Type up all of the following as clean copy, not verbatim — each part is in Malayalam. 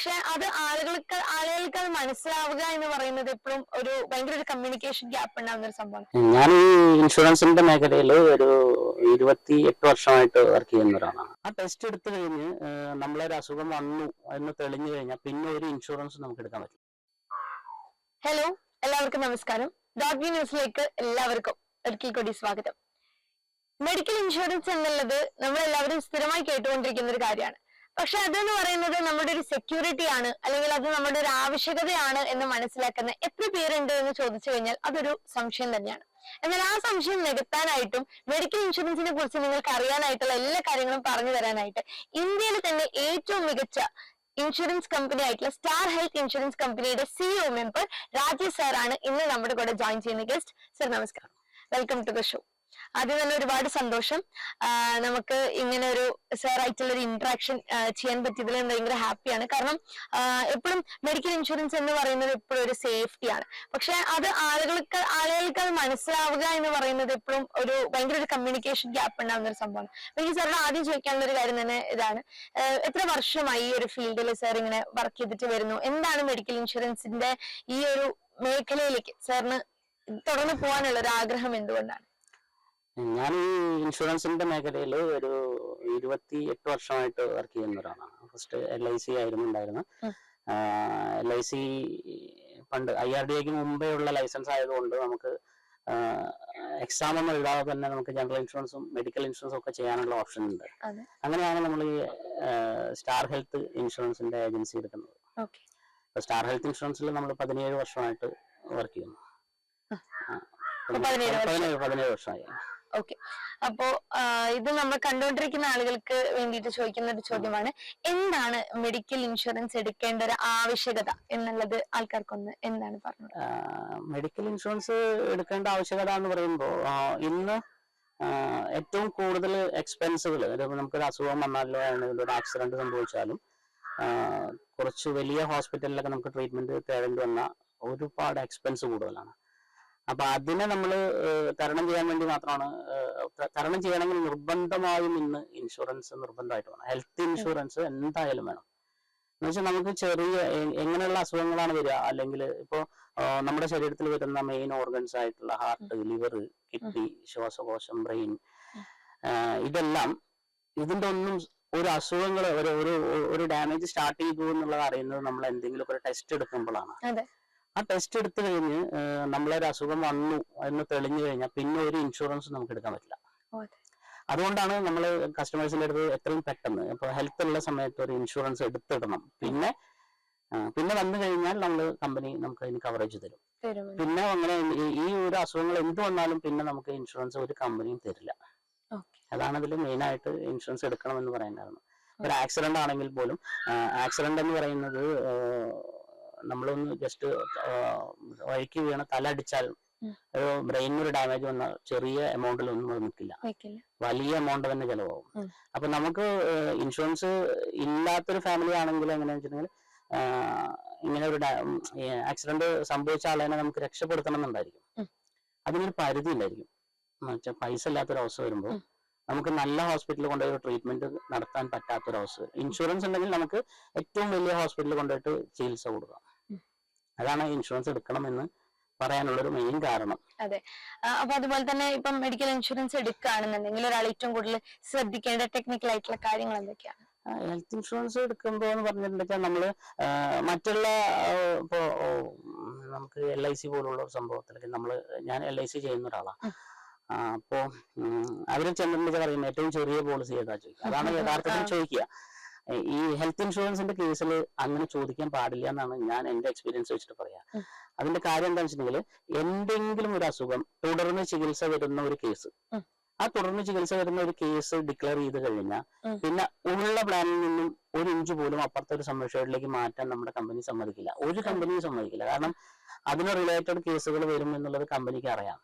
പക്ഷെ അത് ആളുകൾക്ക് അത് മനസ്സിലാവുക എന്ന് പറയുന്നത് എപ്പോഴും ഭയങ്കര ഒരു കമ്മ്യൂണിക്കേഷൻ ഗ്യാപ്പ് ഉണ്ടാവുന്ന ഒരു സംഭവമാണ്. ഞാൻ ഈ ഇൻഷുറൻസിന്റെ മേഖലയിൽ ഒരു 28 വർഷമായിട്ട് വർക്ക് ചെയ്യുന്ന ഒരാളാണ്. ആ ടെസ്റ്റ് എടുത്തു കഴിഞ്ഞ് നമ്മളൊരു അസുഖം വന്നു എന്ന് തെളിഞ്ഞു കഴിഞ്ഞാൽ പിന്നെ ഒരു ഇൻഷുറൻസ് നമുക്ക് എടുക്കാൻ പറ്റും. ഹലോ, എല്ലാവർക്കും നമസ്കാരം. ഡോഗ്ബി ന്യൂസിലേക്ക് എല്ലാവർക്കും ഒരിക്കൽ കൂടി സ്വാഗതം. മെഡിക്കൽ ഇൻഷുറൻസ് എന്നുള്ളത് നമ്മളെല്ലാവരും സ്ഥിരമായി കേട്ടുകൊണ്ടിരിക്കുന്ന ഒരു കാര്യമാണ്. പക്ഷെ അതെന്ന് പറയുന്നത് നമ്മുടെ ഒരു സെക്യൂരിറ്റി ആണ്, അല്ലെങ്കിൽ അത് നമ്മുടെ ഒരു ആവശ്യകതയാണ് എന്ന് മനസ്സിലാക്കുന്ന എത്ര പേരുണ്ട് എന്ന് ചോദിച്ചു കഴിഞ്ഞാൽ അതൊരു സംശയം തന്നെയാണ്. എന്നാൽ ആ സംശയം നികത്താനായിട്ടും മെഡിക്കൽ ഇൻഷുറൻസിനെ കുറിച്ച് നിങ്ങൾക്ക് അറിയാനായിട്ടുള്ള എല്ലാ കാര്യങ്ങളും പറഞ്ഞു തരാനായിട്ട് ഇന്ത്യയിൽ തന്നെ ഏറ്റവും മികച്ച ഇൻഷുറൻസ് കമ്പനി ആയിട്ടുള്ള സ്റ്റാർ ഹെൽത്ത് ഇൻഷുറൻസ് കമ്പനിയുടെ സിഇഒ മെമ്പർ രാജേഷ് സാർ ആണ് ഇന്ന് നമ്മുടെ കൂടെ ജോയിൻ ചെയ്യുന്ന ഗസ്റ്റ്. സർ നമസ്കാരം, വെൽക്കം ടു ദ ഷോ. ആദ്യം തന്നെ ഒരുപാട് സന്തോഷം നമുക്ക് ഇങ്ങനെ ഒരു സാറായിട്ടുള്ള ഒരു ഇന്ററാക്ഷൻ ചെയ്യാൻ പറ്റിയതിൽ ഭയങ്കര ഹാപ്പിയാണ്. കാരണം എപ്പോഴും മെഡിക്കൽ ഇൻഷുറൻസ് എന്ന് പറയുന്നത് എപ്പോഴും ഒരു സേഫ്റ്റിയാണ്. പക്ഷെ അത് ആളുകൾക്ക് അത് മനസ്സിലാവുക എന്ന് പറയുന്നത് എപ്പോഴും ഭയങ്കര ഒരു കമ്മ്യൂണിക്കേഷൻ ഗ്യാപ്പ് ഉണ്ടാവുന്ന ഒരു സംഭവമാണ്. എനിക്ക് സാറിന് ആദ്യം ചോദിക്കാനുള്ള ഒരു കാര്യം തന്നെ ഇതാണ്, എത്ര വർഷമായി ഈ ഒരു ഫീൽഡിൽ സാർ ഇങ്ങനെ വർക്ക് ചെയ്തിട്ട് വരുന്നു? എന്താണ് മെഡിക്കൽ ഇൻഷുറൻസിന്റെ ഈ ഒരു മേഖലയിലേക്ക് സാറിന് തുടർന്ന് പോകാനുള്ള ഒരു ആഗ്രഹം എന്തുകൊണ്ടാണ്? ഞാൻ ഈ ഇൻഷുറൻസിന്റെ മേഖലയിൽ ഒരു 28 വർഷമായിട്ട് വർക്ക് ചെയ്യുന്ന ഒരാളാണ്. ഫസ്റ്റ് LIC ആയിരുന്നു ഉണ്ടായിരുന്നത്. LIC പണ്ട് IRDAക്ക് മുമ്പേ ഉള്ള ലൈസൻസ് ആയതുകൊണ്ട് നമുക്ക് എക്സാം ഒന്നും എഴുതാതെ തന്നെ നമുക്ക് ജനറൽ ഇൻഷുറൻസും മെഡിക്കൽ ഇൻഷുറൻസും ഒക്കെ ചെയ്യാനുള്ള ഓപ്ഷൻ ഉണ്ട്. അങ്ങനെയാണ് നമ്മൾ ഈ സ്റ്റാർ ഹെൽത്ത് ഇൻഷുറൻസിന്റെ ഏജൻസി എടുക്കുന്നത്. സ്റ്റാർ ഹെൽത്ത് ഇൻഷുറൻസിൽ നമ്മൾ 17 വർഷമായിട്ട് വർക്ക് ചെയ്യുന്നു. 17 വർഷമായി. ഓക്കെ, അപ്പോ ഇത് നമ്മൾ കണ്ടുകൊണ്ടിരിക്കുന്ന ആളുകൾക്ക് വേണ്ടിയിട്ട് ചോദിക്കുന്ന ഒരു ചോദ്യമാണ്, എന്താണ് മെഡിക്കൽ ഇൻഷുറൻസ് എടുക്കേണ്ട ഒരു ആവശ്യകത എന്നുള്ളത് ആൾക്കാർക്കൊന്ന് എന്താണ് പറഞ്ഞത്? മെഡിക്കൽ ഇൻഷുറൻസ് എടുക്കേണ്ട ആവശ്യകത എന്ന് പറയുമ്പോൾ ഇന്ന് ഏറ്റവും കൂടുതൽ എക്സ്പെൻസുകൾ, നമുക്കൊരു അസുഖം വന്നാലോ ഒരു ആക്സിഡന്റ് സംഭവിച്ചാലും കുറച്ച് വലിയ ഹോസ്പിറ്റലിലൊക്കെ നമുക്ക് ട്രീറ്റ്മെന്റ് തേടേണ്ടി വന്ന ഒരുപാട് എക്സ്പെൻസ് കൂടുതലാണ്. അപ്പൊ അതിനെ നമ്മൾ തരണം ചെയ്യാൻ വേണ്ടി മാത്രമാണ്, തരണം ചെയ്യണമെങ്കിൽ നിർബന്ധമായും ഇന്ന് ഇൻഷുറൻസ് നിർബന്ധമായിട്ട് വേണം. ഹെൽത്ത് ഇൻഷുറൻസ് എന്തായാലും വേണം. എന്ന് വെച്ചാൽ നമുക്ക് ചെറിയ എങ്ങനെയുള്ള അസുഖങ്ങളാണ് വരിക, അല്ലെങ്കിൽ ഇപ്പോൾ നമ്മുടെ ശരീരത്തിൽ വരുന്ന മെയിൻ ഓർഗൻസ് ആയിട്ടുള്ള ഹാർട്ട്, ലിവർ, കിഡ്നി, ശ്വാസകോശം, ബ്രെയിൻ, ഇതെല്ലാം ഇതിന്റെ ഒന്നും ഒരു അസുഖങ്ങൾ ഒരു ഡാമേജ് സ്റ്റാർട്ട് ചെയ്തു എന്നുള്ളത് അറിയുന്നത് നമ്മൾ എന്തെങ്കിലും ഒരു ടെസ്റ്റ് എടുക്കുമ്പോഴാണ്. ആ ടെസ്റ്റ് എടുത്തു കഴിഞ്ഞ് നമ്മളൊരു അസുഖം വന്നു എന്ന് തെളിഞ്ഞു കഴിഞ്ഞാൽ പിന്നെ ഒരു ഇൻഷുറൻസ് നമുക്ക് എടുക്കാൻ പറ്റില്ല. അതുകൊണ്ടാണ് നമ്മൾ കസ്റ്റമേഴ്സിന്റെ അടുത്ത് എത്രയും പെട്ടെന്ന് ഇപ്പൊ ഹെൽത്ത് ഉള്ള സമയത്ത് ഒരു ഇൻഷുറൻസ് എടുത്തിടണം. പിന്നെ വന്നു കഴിഞ്ഞാൽ കമ്പനി നമുക്ക് അതിന് കവറേജ് തരും. പിന്നെ അങ്ങനെ ഈ ഒരു അസുഖങ്ങൾ എന്ത് വന്നാലും പിന്നെ നമുക്ക് ഇൻഷുറൻസ് ഒരു കമ്പനിയും തരില്ല. അതാണ് അതിൽ മെയിൻ ആയിട്ട് ഇൻഷുറൻസ് എടുക്കണം എന്ന് പറയാൻ കാരണം. ഒരു ആക്സിഡന്റ് ആണെങ്കിൽ പോലും, ആക്സിഡന്റ് എന്ന് പറയുന്നത് നമ്മളൊന്ന് ജസ്റ്റ് വഴിക്ക് വീണ തല അടിച്ചാൽ ഒരു ബ്രെയിനിന് ഒരു ഡാമേജ് വന്നാൽ ചെറിയ എമൗണ്ടിലൊന്നും നിൽക്കില്ല, വലിയ എമൗണ്ട് തന്നെ ചെലവാകും. അപ്പൊ നമുക്ക് ഇൻഷുറൻസ് ഇല്ലാത്തൊരു ഫാമിലി ആണെങ്കിൽ എങ്ങനെയാണെന്ന് വെച്ചിട്ടുണ്ടെങ്കിൽ ഇങ്ങനെ ഒരു ആക്സിഡന്റ് സംഭവിച്ച ആളെ നമുക്ക് രക്ഷപ്പെടുത്തണം എന്നുണ്ടായിരിക്കും. അതിനൊരു പരിധി ഉണ്ടായിരിക്കും. എന്നുവെച്ചാൽ പൈസ ഇല്ലാത്തൊരവസ്ഥ വരുമ്പോൾ നമുക്ക് നല്ല ഹോസ്പിറ്റലിൽ കൊണ്ടുപോയി ട്രീറ്റ്മെന്റ് നടത്താൻ പറ്റാത്തൊരവസ്ഥ വരും. ഇൻഷുറൻസ് ഉണ്ടെങ്കിൽ നമുക്ക് ഏറ്റവും വലിയ ഹോസ്പിറ്റലിൽ കൊണ്ടുപോയിട്ട് ചികിത്സ കൊടുക്കാം. അതാണ് ഇൻഷുറൻസ് എടുക്കണം എന്ന് പറയാനുള്ളൊരു മെയിൻ കാരണം. അതെ, അപ്പൊ അതുപോലെ തന്നെ ഇപ്പം മെഡിക്കൽ ഇൻഷുറൻസ് എടുക്കുകയാണെന്നുണ്ടെങ്കിൽ ഒരാൾ ഏറ്റവും കൂടുതൽ ശ്രദ്ധിക്കേണ്ട ടെക്നിക്കൽ ആയിട്ടുള്ള കാര്യങ്ങൾ എന്തൊക്കെയാണ്? ഹെൽത്ത് ഇൻഷുറൻസ് എടുക്കുമ്പോൾ എന്ന് പറഞ്ഞിട്ടുണ്ടെങ്കിൽ നമ്മള് മറ്റുള്ള ഇപ്പോ നമുക്ക് LIC പോലുള്ള ഒരു സംഭവത്തിലൊക്കെ ഞാൻ LIC ചെയ്യുന്ന ഒരാളാണ്. അപ്പോ അവര് ചെന്നിട്ട് പറയും ഏറ്റവും ചെറിയ പോളിസി ഏതാ ചോദിക്കുക. അതാണ് യഥാർത്ഥത്തിൽ ചോദിക്കുക. ഈ ഹെൽത്ത് ഇൻഷുറൻസിന്റെ കേസിൽ അങ്ങനെ ചോദിക്കാൻ പാടില്ല എന്നാണ് ഞാൻ എന്റെ എക്സ്പീരിയൻസ് വെച്ചിട്ട് പറയാം. അതിന്റെ കാര്യം എന്താണെന്ന് വെച്ചിട്ടുണ്ടെങ്കിൽ എന്തെങ്കിലും ഒരു അസുഖം തുടർന്ന് ചികിത്സ വരുന്ന ഒരു കേസ്, ആ തുടർന്ന് ചികിത്സ വരുന്ന ഒരു കേസ് ഡിക്ലെയർ ചെയ്ത് കഴിഞ്ഞാൽ പിന്നെ ഉള്ള പ്ലാനിൽ നിന്നും ഒരു ഇഞ്ച് പോലും അപ്പുറത്തെ ഒരു സംരക്ഷണത്തിലേക്ക് മാറ്റാൻ നമ്മുടെ കമ്പനി സമ്മതിക്കില്ല. ഒരു കമ്പനിയും സമ്മതിക്കില്ല. കാരണം അതിന് റിലേറ്റഡ് കേസുകൾ വരും എന്നുള്ളത് കമ്പനിക്ക് അറിയാം.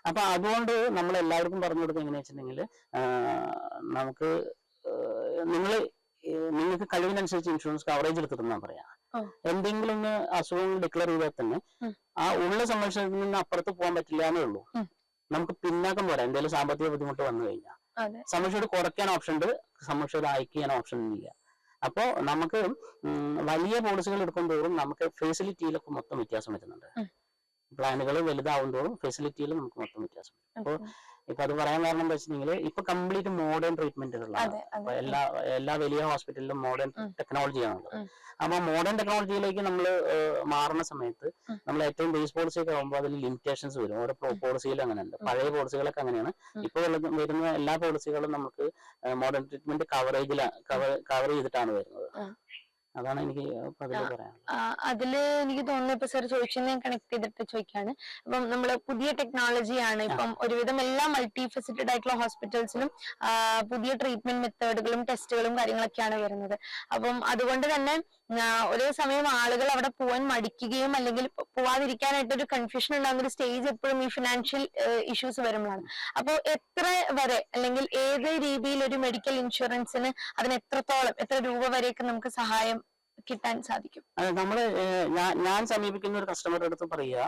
അപ്പൊ അതുകൊണ്ട് നമ്മൾ എല്ലാവർക്കും പറഞ്ഞു കൊടുക്കുക എങ്ങനെയാ വെച്ചിട്ടുണ്ടെങ്കിൽ, നമുക്ക് നിങ്ങൾക്ക് കഴിവിനനുസരിച്ച് ഇൻഷുറൻസ് കവറേജ് എടുത്തിട്ടെന്നാ പറയാ. എന്തെങ്കിലും ഒന്ന് അസുഖങ്ങൾ ഡിക്ലെയർ ചെയ്താൽ തന്നെ ആ ഉള്ള സംരക്ഷണത്തിൽ നിന്ന് അപ്പുറത്ത് പോകാൻ പറ്റില്ല എന്നേ ഉള്ളൂ. നമുക്ക് പിന്നാക്കം പോരാ. എന്തെങ്കിലും സാമ്പത്തിക ബുദ്ധിമുട്ട് വന്നു കഴിഞ്ഞാൽ സംരക്ഷണം കുറയ്ക്കാൻ ഓപ്ഷൻ ഉണ്ട്, സംരക്ഷണം അയക്കാൻ ഓപ്ഷൻ ഇല്ല. അപ്പോൾ നമുക്ക് വലിയ പോളിസികൾ എടുക്കുമ്പോഴും നമുക്ക് ഫെസിലിറ്റിയിലൊക്കെ മൊത്തം വ്യത്യാസം വരുന്നുണ്ട്. പ്ലാനുകൾ വലുതാവുമ്പോഴും ഫെസിലിറ്റിയിൽ നമുക്ക് മൊത്തം വ്യത്യാസം വരും. അപ്പോൾ ഇപ്പൊ അത് പറയാൻ കാരണം എന്താ വെച്ചിട്ടുണ്ടെങ്കിൽ ഇപ്പൊ കംപ്ലീറ്റ് മോഡേൺ ട്രീറ്റ്മെന്റുകളാണ്. അപ്പൊ എല്ലാ വലിയ ഹോസ്പിറ്റലിലും മോഡേൺ ടെക്നോളജിയാണുള്ളത്. അപ്പൊ മോഡേൺ ടെക്നോളജിയിലേക്ക് നമ്മൾ മാറുന്ന സമയത്ത് നമ്മൾ ഏറ്റവും ബേസ് പോളിസി ഒക്കെ ആകുമ്പോൾ അതിൽ ലിമിറ്റേഷൻസ് വരും. ഓരോ പോളിസിയിലും അങ്ങനെ ഉണ്ട്. പഴയ പോളിസികളൊക്കെ അങ്ങനെയാണ്. ഇപ്പോൾ വരുന്ന എല്ലാ പോളിസികളും നമുക്ക് മോഡേൺ ട്രീറ്റ്മെന്റ് കവർ ചെയ്തിട്ടാണ് വരുന്നത്. അതാണ് എനിക്ക് പറയാനുള്ളത്. അതില് എനിക്ക് തോന്നുന്നു ഇപ്പൊ സാർ ചോദിച്ചത് ഞാൻ കണക്ട് ചെയ്തിട്ട് ചോദിക്കാണ്. അപ്പം നമ്മള് പുതിയ ടെക്നോളജിയാണ്. ഇപ്പം ഒരുവിധം എല്ലാ മൾട്ടി ഫെസിറ്റഡ് ആയിട്ടുള്ള ഹോസ്പിറ്റൽസിലും പുതിയ ട്രീറ്റ്മെന്റ് മെത്തേഡുകളും ടെസ്റ്റുകളും കാര്യങ്ങളൊക്കെയാണ് വരുന്നത്. അപ്പം അതുകൊണ്ട് തന്നെ ഒരേ സമയം ആളുകൾ അവിടെ പോവാൻ മടിക്കുകയും അല്ലെങ്കിൽ പോവാതിരിക്കാനായിട്ട് ഒരു കൺഫ്യൂഷൻ ഉണ്ടാകുന്ന ഒരു സ്റ്റേജ് എപ്പോഴും ഈ ഫിനാൻഷ്യൽ ഇഷ്യൂസ് വരുമ്പോഴാണ്. അപ്പോൾ എത്ര വരെ അല്ലെങ്കിൽ ഏത് രീതിയിൽ ഒരു മെഡിക്കൽ ഇൻഷുറൻസിന് അതിന് എത്ര രൂപ വരെയൊക്കെ നമുക്ക് സഹായം കിട്ടാൻ സാധിക്കും? നമ്മള് ഞാൻ സമീപിക്കുന്ന ഒരു കസ്റ്റമറുടെ അടുത്ത് പറയുക,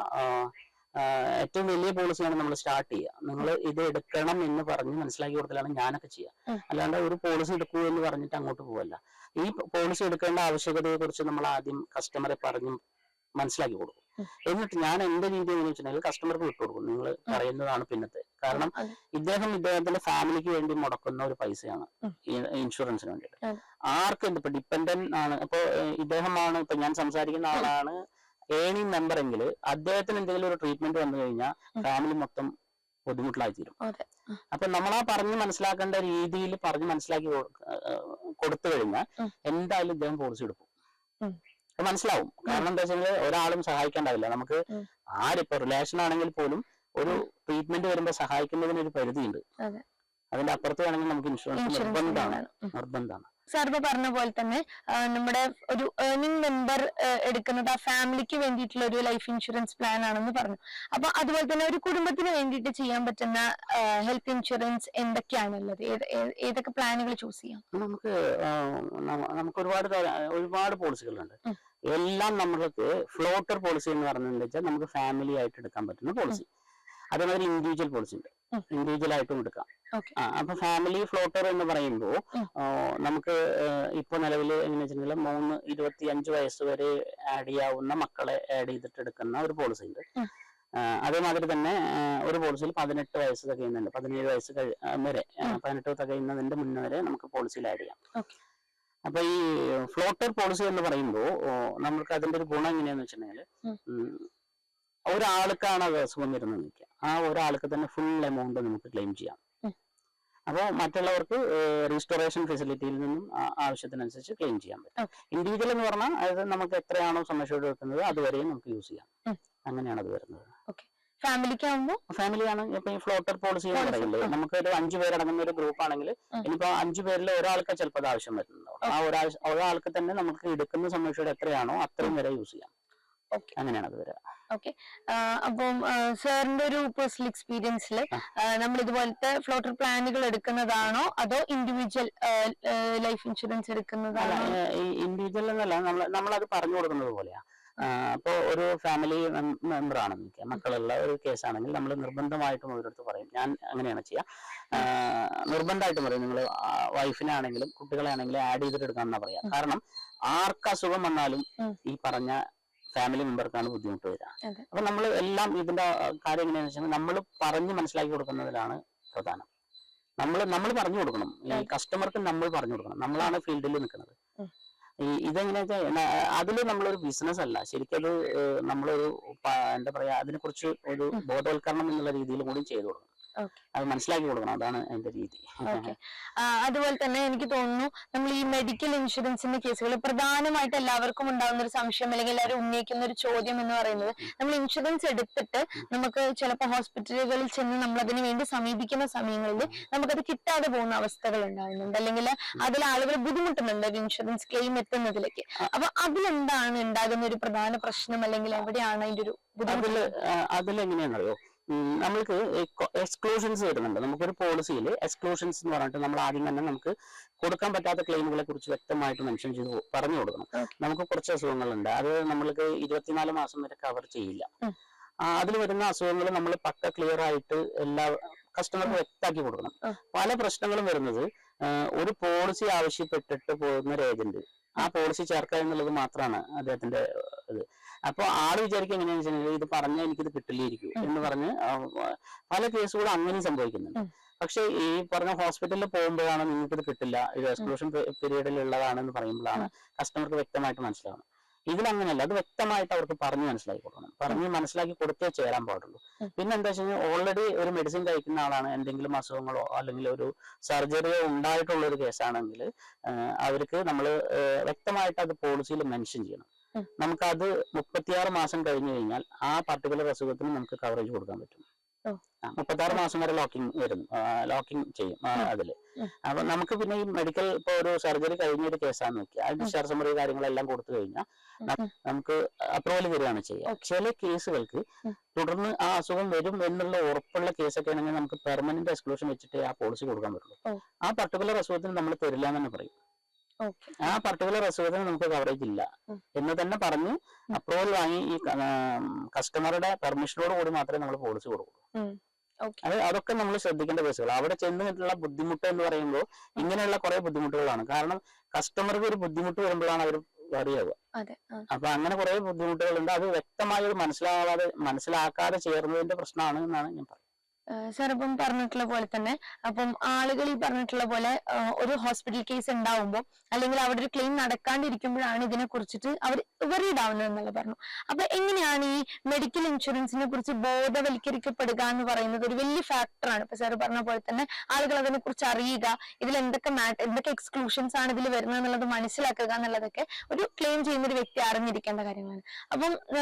ഏറ്റവും വലിയ പോളിസിയാണ് നമ്മൾ സ്റ്റാർട്ട് ചെയ്യുക. നിങ്ങൾ ഇത് എടുക്കണം എന്ന് പറഞ്ഞ് മനസ്സിലാക്കി കൊടുക്കലാണ് ഞാനൊക്കെ ചെയ്യുക. അല്ലാണ്ട് ഒരു പോളിസി എടുക്കൂ എന്ന് പറഞ്ഞിട്ട് അങ്ങോട്ട് പോവല്ല. ഈ പോളിസി എടുക്കേണ്ട ആവശ്യകതയെ കുറിച്ച് നമ്മൾ ആദ്യം കസ്റ്റമറെ പറഞ്ഞ് മനസ്സിലാക്കി കൊടുക്കും. എന്നിട്ട് ഞാൻ എന്റെ രീതി എന്ന് വെച്ചിട്ടുണ്ടെങ്കിൽ കസ്റ്റമർക്ക് വിട്ടുകൊടുക്കും. നിങ്ങൾ പറയുന്നതാണ് പിന്നത്തെ. കാരണം ഇദ്ദേഹത്തിന്റെ ഫാമിലിക്ക് വേണ്ടി മുടക്കുന്ന ഒരു പൈസയാണ് ഇൻഷുറൻസിന് വേണ്ടിയിട്ട്. ആർക്കും ഇപ്പൊ ഡിപ്പെൻഡന്റ് ആണ്. ഇപ്പൊ ഇദ്ദേഹമാണ്, ഇപ്പൊ ഞാൻ സംസാരിക്കുന്ന ആളാണ് ഏണിംഗ് മെമ്പർ എങ്കിൽ അദ്ദേഹത്തിന് എന്തെങ്കിലും ഒരു ട്രീറ്റ്മെന്റ് വന്നു കഴിഞ്ഞാൽ ഫാമിലി മൊത്തം ബുദ്ധിമുട്ടിലായി തീരും. അപ്പൊ നമ്മളാ പറഞ്ഞ് മനസ്സിലാക്കേണ്ട രീതിയിൽ പറഞ്ഞ് മനസ്സിലാക്കി കൊടുത്തു കഴിഞ്ഞാൽ എന്തായാലും ഇദ്ദേഹം പോളിസി എടുക്കും. മനസ്സിലാവും. കാരണം എന്താ വെച്ചാൽ ഒരാളും സഹായിക്കാണ്ടാവില്ല. നമുക്ക് ആരിപ്പോ റിലേഷൻ ആണെങ്കിൽ പോലും ഒരു ട്രീറ്റ്മെന്റ് വരുമ്പോൾ സഹായിക്കുന്നതിന് ഒരു പരിധിയുണ്ട്. അതിന്റെ അപ്പുറത്ത് വേണമെങ്കിൽ നമുക്ക് ഇൻഷുറൻസ് നിർബന്ധമാണ്. സാർ ഇപ്പൊ പറഞ്ഞ പോലെ തന്നെ നമ്മുടെ ഒരു ഏർണിംഗ് മെമ്പർ എടുക്കുന്നത് ആ ഫാമിലിക്ക് വേണ്ടിയിട്ടുള്ള ഒരു ലൈഫ് ഇൻഷുറൻസ് പ്ലാൻ ആണെന്ന് പറഞ്ഞു. അപ്പൊ അതുപോലെ തന്നെ ഒരു കുടുംബത്തിന് വേണ്ടിയിട്ട് ചെയ്യാൻ പറ്റുന്ന ഹെൽത്ത് ഇൻഷുറൻസ് എന്തൊക്കെയാണുള്ളത്? ഏതൊക്കെ പ്ലാനുകൾ ചൂസ് ചെയ്യാം? നമുക്ക് ഒരുപാട് പോളിസികളുണ്ട്. എല്ലാം നമ്മൾക്ക് ഫ്ലോട്ടർ പോളിസി എന്ന് പറഞ്ഞാൽ നമുക്ക് ഫാമിലി ആയിട്ട് എടുക്കാൻ പറ്റുന്ന പോളിസി. അതേമാതിരി ഇൻഡിവിജ്വൽ പോളിസി ഉണ്ട്, ഇൻഡിവിജ്വൽ ആയിട്ടും എടുക്കാം. അപ്പൊ ഫാമിലി ഫ്ലോട്ടർ എന്ന് പറയുമ്പോൾ നമുക്ക് ഇപ്പൊ നിലവിൽ എങ്ങനെ വെച്ചിട്ടുണ്ടെങ്കിൽ 25 വയസ്സ് വരെ ആഡ് ചെയ്യാവുന്ന മക്കളെ ആഡ് ചെയ്തിട്ട് എടുക്കുന്ന ഒരു പോളിസി ഉണ്ട്. അതേമാതിരി തന്നെ ഒരു പോളിസിയിൽ 18 വയസ്സ് തികയുന്നുണ്ട്. 17 വയസ്സ് വരെ 18 തികയുന്നതിന്റെ മുന്നേ വരെ നമുക്ക് പോളിസിയിൽ ആഡ് ചെയ്യാം. അപ്പൊ ഈ ഫ്ലോട്ടർ പോളിസി എന്ന് പറയുമ്പോൾ നമുക്ക് അതിന്റെ ഒരു ഗുണം എങ്ങനെയാന്ന് വെച്ചിട്ടുണ്ടെങ്കിൽ ഒരാൾക്കാണ് അത് അസുഖം വരുന്നത് നിൽക്കുക, ആ ഒരാൾക്ക് തന്നെ ഫുൾ എമൗണ്ട് നമുക്ക് ക്ലെയിം ചെയ്യാം. അപ്പോൾ മറ്റുള്ളവർക്ക് റീസ്റ്റോറേഷൻ ഫെസിലിറ്റിയിൽ നിന്നും ആവശ്യത്തിനനുസരിച്ച് ക്ലെയിം ചെയ്യാൻ പറ്റും. ഇൻഡിവിജ്വൽ എന്ന് പറഞ്ഞാൽ അതായത് നമുക്ക് എത്രയാണോ സംരക്ഷണം എടുക്കുന്നത് അതുവരെയും നമുക്ക് യൂസ് ചെയ്യാം. അങ്ങനെയാണ് അത് വരുന്നത്. ഫാമിലിയാണ് ഇപ്പൊ ഈ ഫ്ലോട്ടർ പോളിസി എന്ന് പറയില്ലേ, നമുക്ക് ഒരു 5 പേരടങ്ങുന്ന ഒരു ഗ്രൂപ്പ് ആണെങ്കിൽ ഇനിയിപ്പോ 5 പേരിൽ ഒരാൾക്ക് ചിലപ്പോൾ അത് ആവശ്യം വരുന്നുണ്ടാവും. ആ ഒരാൾക്ക് തന്നെ നമുക്ക് എടുക്കുന്ന സംരക്ഷണം എത്രയാണോ അത്രയും വരെ യൂസ് ചെയ്യാം. അങ്ങനെയാണ് അത് വരിക. ഓക്കെ. അപ്പം സാറിന്റെ ഒരു പേഴ്സണൽ എക്സ്പീരിയൻസിൽ നമ്മൾ ഇതുപോലത്തെ ഫ്ലോട്ടർ പ്ലാനുകൾ എടുക്കുന്നതാണോ അതോ ഇൻഡിവിജ്വൽ ലൈഫ് ഇൻഷുറൻസ് എടുക്കുന്നതാണോ? ഇൻഡിവിജ്വൽ എന്നല്ല, നമ്മളത് പറഞ്ഞു കൊടുക്കുന്നത് പോലെയാ. അപ്പോ ഒരു ഫാമിലി മെമ്പർ ആണ് എനിക്ക് മക്കളുള്ള ഒരു കേസാണെങ്കിൽ നമ്മൾ നിർബന്ധമായിട്ടും അവരടുത്ത് പറയും. ഞാൻ അങ്ങനെയാണ് ചെയ്യുക. നിർബന്ധമായിട്ടും പറയും, നിങ്ങൾ വൈഫിനാണെങ്കിലും കുട്ടികളെ ആണെങ്കിലും ആഡ് ചെയ്തിട്ട് എടുക്കാമെന്നാ പറയാ. കാരണം ആർക്ക് അസുഖം വന്നാലും ഈ പറഞ്ഞ ഫാമിലി മെമ്പർക്കാണ് ബുദ്ധിമുട്ട് വരിക. അപ്പൊ നമ്മൾ എല്ലാം ഇതിന്റെ കാര്യം എങ്ങനെയാണെന്ന് വെച്ചാൽ നമ്മൾ പറഞ്ഞ് മനസ്സിലാക്കി കൊടുക്കുന്നതിലാണ് പ്രധാനം. നമ്മൾ പറഞ്ഞു കൊടുക്കണം, ഈ കസ്റ്റമർക്ക് നമ്മൾ പറഞ്ഞു കൊടുക്കണം. നമ്മളാണ് ഫീൽഡിൽ നിൽക്കുന്നത്. ഇതെങ്ങനെയാ വെച്ചാൽ അതിൽ നമ്മളൊരു ബിസിനസ് അല്ല, ശരിക്കും അത് നമ്മളൊരു എന്താ പറയാ അതിനെക്കുറിച്ച് ഒരു ബോധവൽക്കരണം എന്നുള്ള രീതിയിൽ കൂടി ചെയ്തു കൊടുക്കണം. അത് മനസ്സിലാക്കി കൊടുക്കണം. അതാണ് എന്റെ രീതി. അതുപോലെ തന്നെ എനിക്ക് തോന്നുന്നു നമ്മൾ ഈ മെഡിക്കൽ ഇൻഷുറൻസിന്റെ കേസുകൾ പ്രധാനമായിട്ട് എല്ലാവർക്കും ഉണ്ടാകുന്ന ഒരു സംശയം അല്ലെങ്കിൽ എല്ലാവരും ഉന്നയിക്കുന്ന ഒരു ചോദ്യം എന്ന് പറയുന്നത്, നമ്മൾ ഇൻഷുറൻസ് എടുത്തിട്ട് നമുക്ക് ചിലപ്പോൾ ഹോസ്പിറ്റലുകളിൽ ചെന്ന് നമ്മൾ അതിനു വേണ്ടി സമീപിക്കുന്ന സമയങ്ങളിൽ നമുക്കത് കിട്ടാതെ പോകുന്ന അവസ്ഥകൾ ഉണ്ടാകുന്നുണ്ട്, അല്ലെങ്കിൽ അതിൽ ആളുകൾ ബുദ്ധിമുട്ടുന്നുണ്ട് ഒരു ഇൻഷുറൻസ് ക്ലെയിം എത്തുന്നതിലേക്ക്. അപ്പൊ അതിലെന്താണ് ഉണ്ടാകുന്ന ഒരു പ്രധാന പ്രശ്നം, അല്ലെങ്കിൽ എവിടെയാണ് അതിന്റെ ഒരു ബുദ്ധിമുട്ട്? അതിലെങ്ങനെയാണെന്നറിയോ, നമ്മൾക്ക് എക്സ്ക്ലൂഷൻസ് വരുന്നുണ്ട്. നമുക്കൊരു പോളിസിയിൽ എക്സ്ക്ലൂഷൻസ് എന്ന് പറഞ്ഞിട്ട് നമ്മൾ ആദ്യം തന്നെ നമുക്ക് കൊടുക്കാൻ പറ്റാത്ത ക്ലെയിമുകളെ കുറിച്ച് വ്യക്തമായിട്ട് മെൻഷൻ ചെയ്ത് പറഞ്ഞു കൊടുക്കണം. നമുക്ക് കുറച്ച് അസുഖങ്ങളുണ്ട്, അത് നമ്മൾക്ക് 24 മാസം വരെ കവർ ചെയ്യില്ല. അതിൽ വരുന്ന അസുഖങ്ങൾ നമ്മൾ പക്ക ക്ലിയർ ആയിട്ട് എല്ലാ കസ്റ്റമർക്ക് വ്യക്തമാക്കി കൊടുക്കണം. പല പ്രശ്നങ്ങളും വരുന്നത് ഒരു പോളിസി ആവശ്യപ്പെട്ടിട്ട് പോകുന്ന ഒരു ഏജന്റ് ആ പോളിസി ചേർക്കുക എന്നുള്ളത് മാത്രമാണ് അദ്ദേഹത്തിന്റെ ഇത്. അപ്പൊ ആള് വിചാരിക്കുക എങ്ങനെയാണെന്ന് വെച്ചാൽ ഇത് പറഞ്ഞാൽ എനിക്കിത് കിട്ടില്ലായിരിക്കും എന്ന് പറഞ്ഞ് പല കേസുകളും അങ്ങനെ സംഭവിക്കുന്നുണ്ട്. പക്ഷെ ഈ പറഞ്ഞ ഹോസ്പിറ്റലിൽ പോകുമ്പോഴാണ് നിങ്ങൾക്ക് ഇത് കിട്ടില്ല, ഇത് എക്സ്ക്ലൂഷൻ പീരീഡിൽ ഉള്ളതാണെന്ന് പറയുമ്പോഴാണ് കസ്റ്റമർക്ക് വ്യക്തമായിട്ട് മനസ്സിലാവണം. ഇതിലങ്ങനെയല്ല, അത് വ്യക്തമായിട്ട് അവർക്ക് പറഞ്ഞ് മനസ്സിലാക്കി കൊടുക്കണം. പറഞ്ഞ് മനസ്സിലാക്കി കൊടുത്തേ ചേരാൻ പാടുള്ളൂ. പിന്നെ എന്താ വെച്ച് കഴിഞ്ഞാൽ ഓൾറെഡി ഒരു മെഡിസിൻ കഴിക്കുന്ന ആളാണ്, എന്തെങ്കിലും അസുഖങ്ങളോ അല്ലെങ്കിൽ ഒരു സർജറിയോ ഉണ്ടായിട്ടുള്ള ഒരു കേസാണെങ്കിൽ അവർക്ക് നമ്മൾ വ്യക്തമായിട്ട് അത് പോളിസിയിൽ മെൻഷൻ ചെയ്യണം. നമുക്കത് 36 മാസം കഴിഞ്ഞു കഴിഞ്ഞാൽ ആ പർട്ടിക്കുലർ അസുഖത്തിന് നമുക്ക് കവറേജ് കൊടുക്കാൻ പറ്റും. 36 മാസം വരെ ലോക്കിംഗ് ചെയ്യും അതില്. അപ്പൊ നമുക്ക് പിന്നെ ഈ മെഡിക്കൽ ഇപ്പൊ ഒരു സർജറി കഴിഞ്ഞ ഒരു കേസാന്ന് നോക്കിയാൽ ആ ഡിസ്ചാർജ് സമ്മറി കാര്യങ്ങളെല്ലാം കൊടുത്തു കഴിഞ്ഞാൽ നമുക്ക് അപ്രൂവൽ തരികയാണ് ചെയ്യുക. ചില കേസുകൾക്ക് തുടർന്ന് ആ അസുഖം വരും എന്നുള്ള ഉറപ്പുള്ള കേസൊക്കെ ആണെങ്കിൽ നമുക്ക് പെർമനന്റ് എക്സ്ക്ലൂഷൻ വെച്ചിട്ട് ആ പോളിസി കൊടുക്കാൻ പറ്റുള്ളൂ. ആ പർട്ടിക്കുലർ അസുഖത്തിന് നമ്മൾ തരില്ല എന്ന് തന്നെ പറയും. ആ പർട്ടിക്കുലർ അസുഖത്തിന് നമുക്ക് കവറേജ് ഇല്ല എന്ന് തന്നെ പറഞ്ഞ് അപ്രൂവൽ വാങ്ങി ഈ കസ്റ്റമറുടെ പെർമിഷനോട് കൂടി മാത്രമേ നമ്മൾ പോളിസി കൊടുക്കൂ. അതൊക്കെ നമ്മൾ ശ്രദ്ധിക്കേണ്ട കേസുകൾ. അവിടെ ചെന്നിട്ടുള്ള ബുദ്ധിമുട്ട് എന്ന് പറയുമ്പോൾ ഇങ്ങനെയുള്ള കുറെ ബുദ്ധിമുട്ടുകളാണ്. കാരണം കസ്റ്റമർക്ക് ഒരു ബുദ്ധിമുട്ട് വരുമ്പോഴാണ് അവർ അറിയാവുക. അപ്പൊ അങ്ങനെ കുറെ ബുദ്ധിമുട്ടുകളുണ്ട്. അത് വ്യക്തമായി മനസ്സിലാക്കാതെ ചേർന്നതിന്റെ പ്രശ്നമാണ് എന്നാണ് ഞാൻ പറയുന്നത്. സാർ ഇപ്പം പറഞ്ഞിട്ടുള്ള പോലെ തന്നെ അപ്പം ആളുകൾ ഈ പറഞ്ഞിട്ടുള്ള പോലെ ഒരു ഹോസ്പിറ്റൽ കേസ് ഉണ്ടാവുമ്പോൾ അല്ലെങ്കിൽ അവിടെ ഒരു ക്ലെയിം നടക്കാണ്ടിരിക്കുമ്പോഴാണ് ഇതിനെ കുറിച്ചിട്ട് അവർ വറീഡ് ആവുന്നത് എന്നല്ല പറഞ്ഞു. അപ്പൊ എങ്ങനെയാണ് ഈ മെഡിക്കൽ ഇൻഷുറൻസിനെ കുറിച്ച് ബോധവൽക്കരിക്കപ്പെടുക എന്ന് പറയുന്നത് ഒരു വലിയ ഫാക്ടറാണ്. ഇപ്പൊ സാർ പറഞ്ഞ പോലെ തന്നെ ആളുകൾ അതിനെ കുറിച്ച് അറിയുക, ഇതിൽ എന്തൊക്കെ എക്സ്ക്ലൂഷൻസ് ആണ് ഇതിൽ വരുന്നത് എന്നുള്ളത് മനസ്സിലാക്കുക എന്നുള്ളതൊക്കെ ഒരു ക്ലെയിം ചെയ്യുന്ന ഒരു വ്യക്തി അറിഞ്ഞിരിക്കേണ്ട കാര്യങ്ങളാണ്.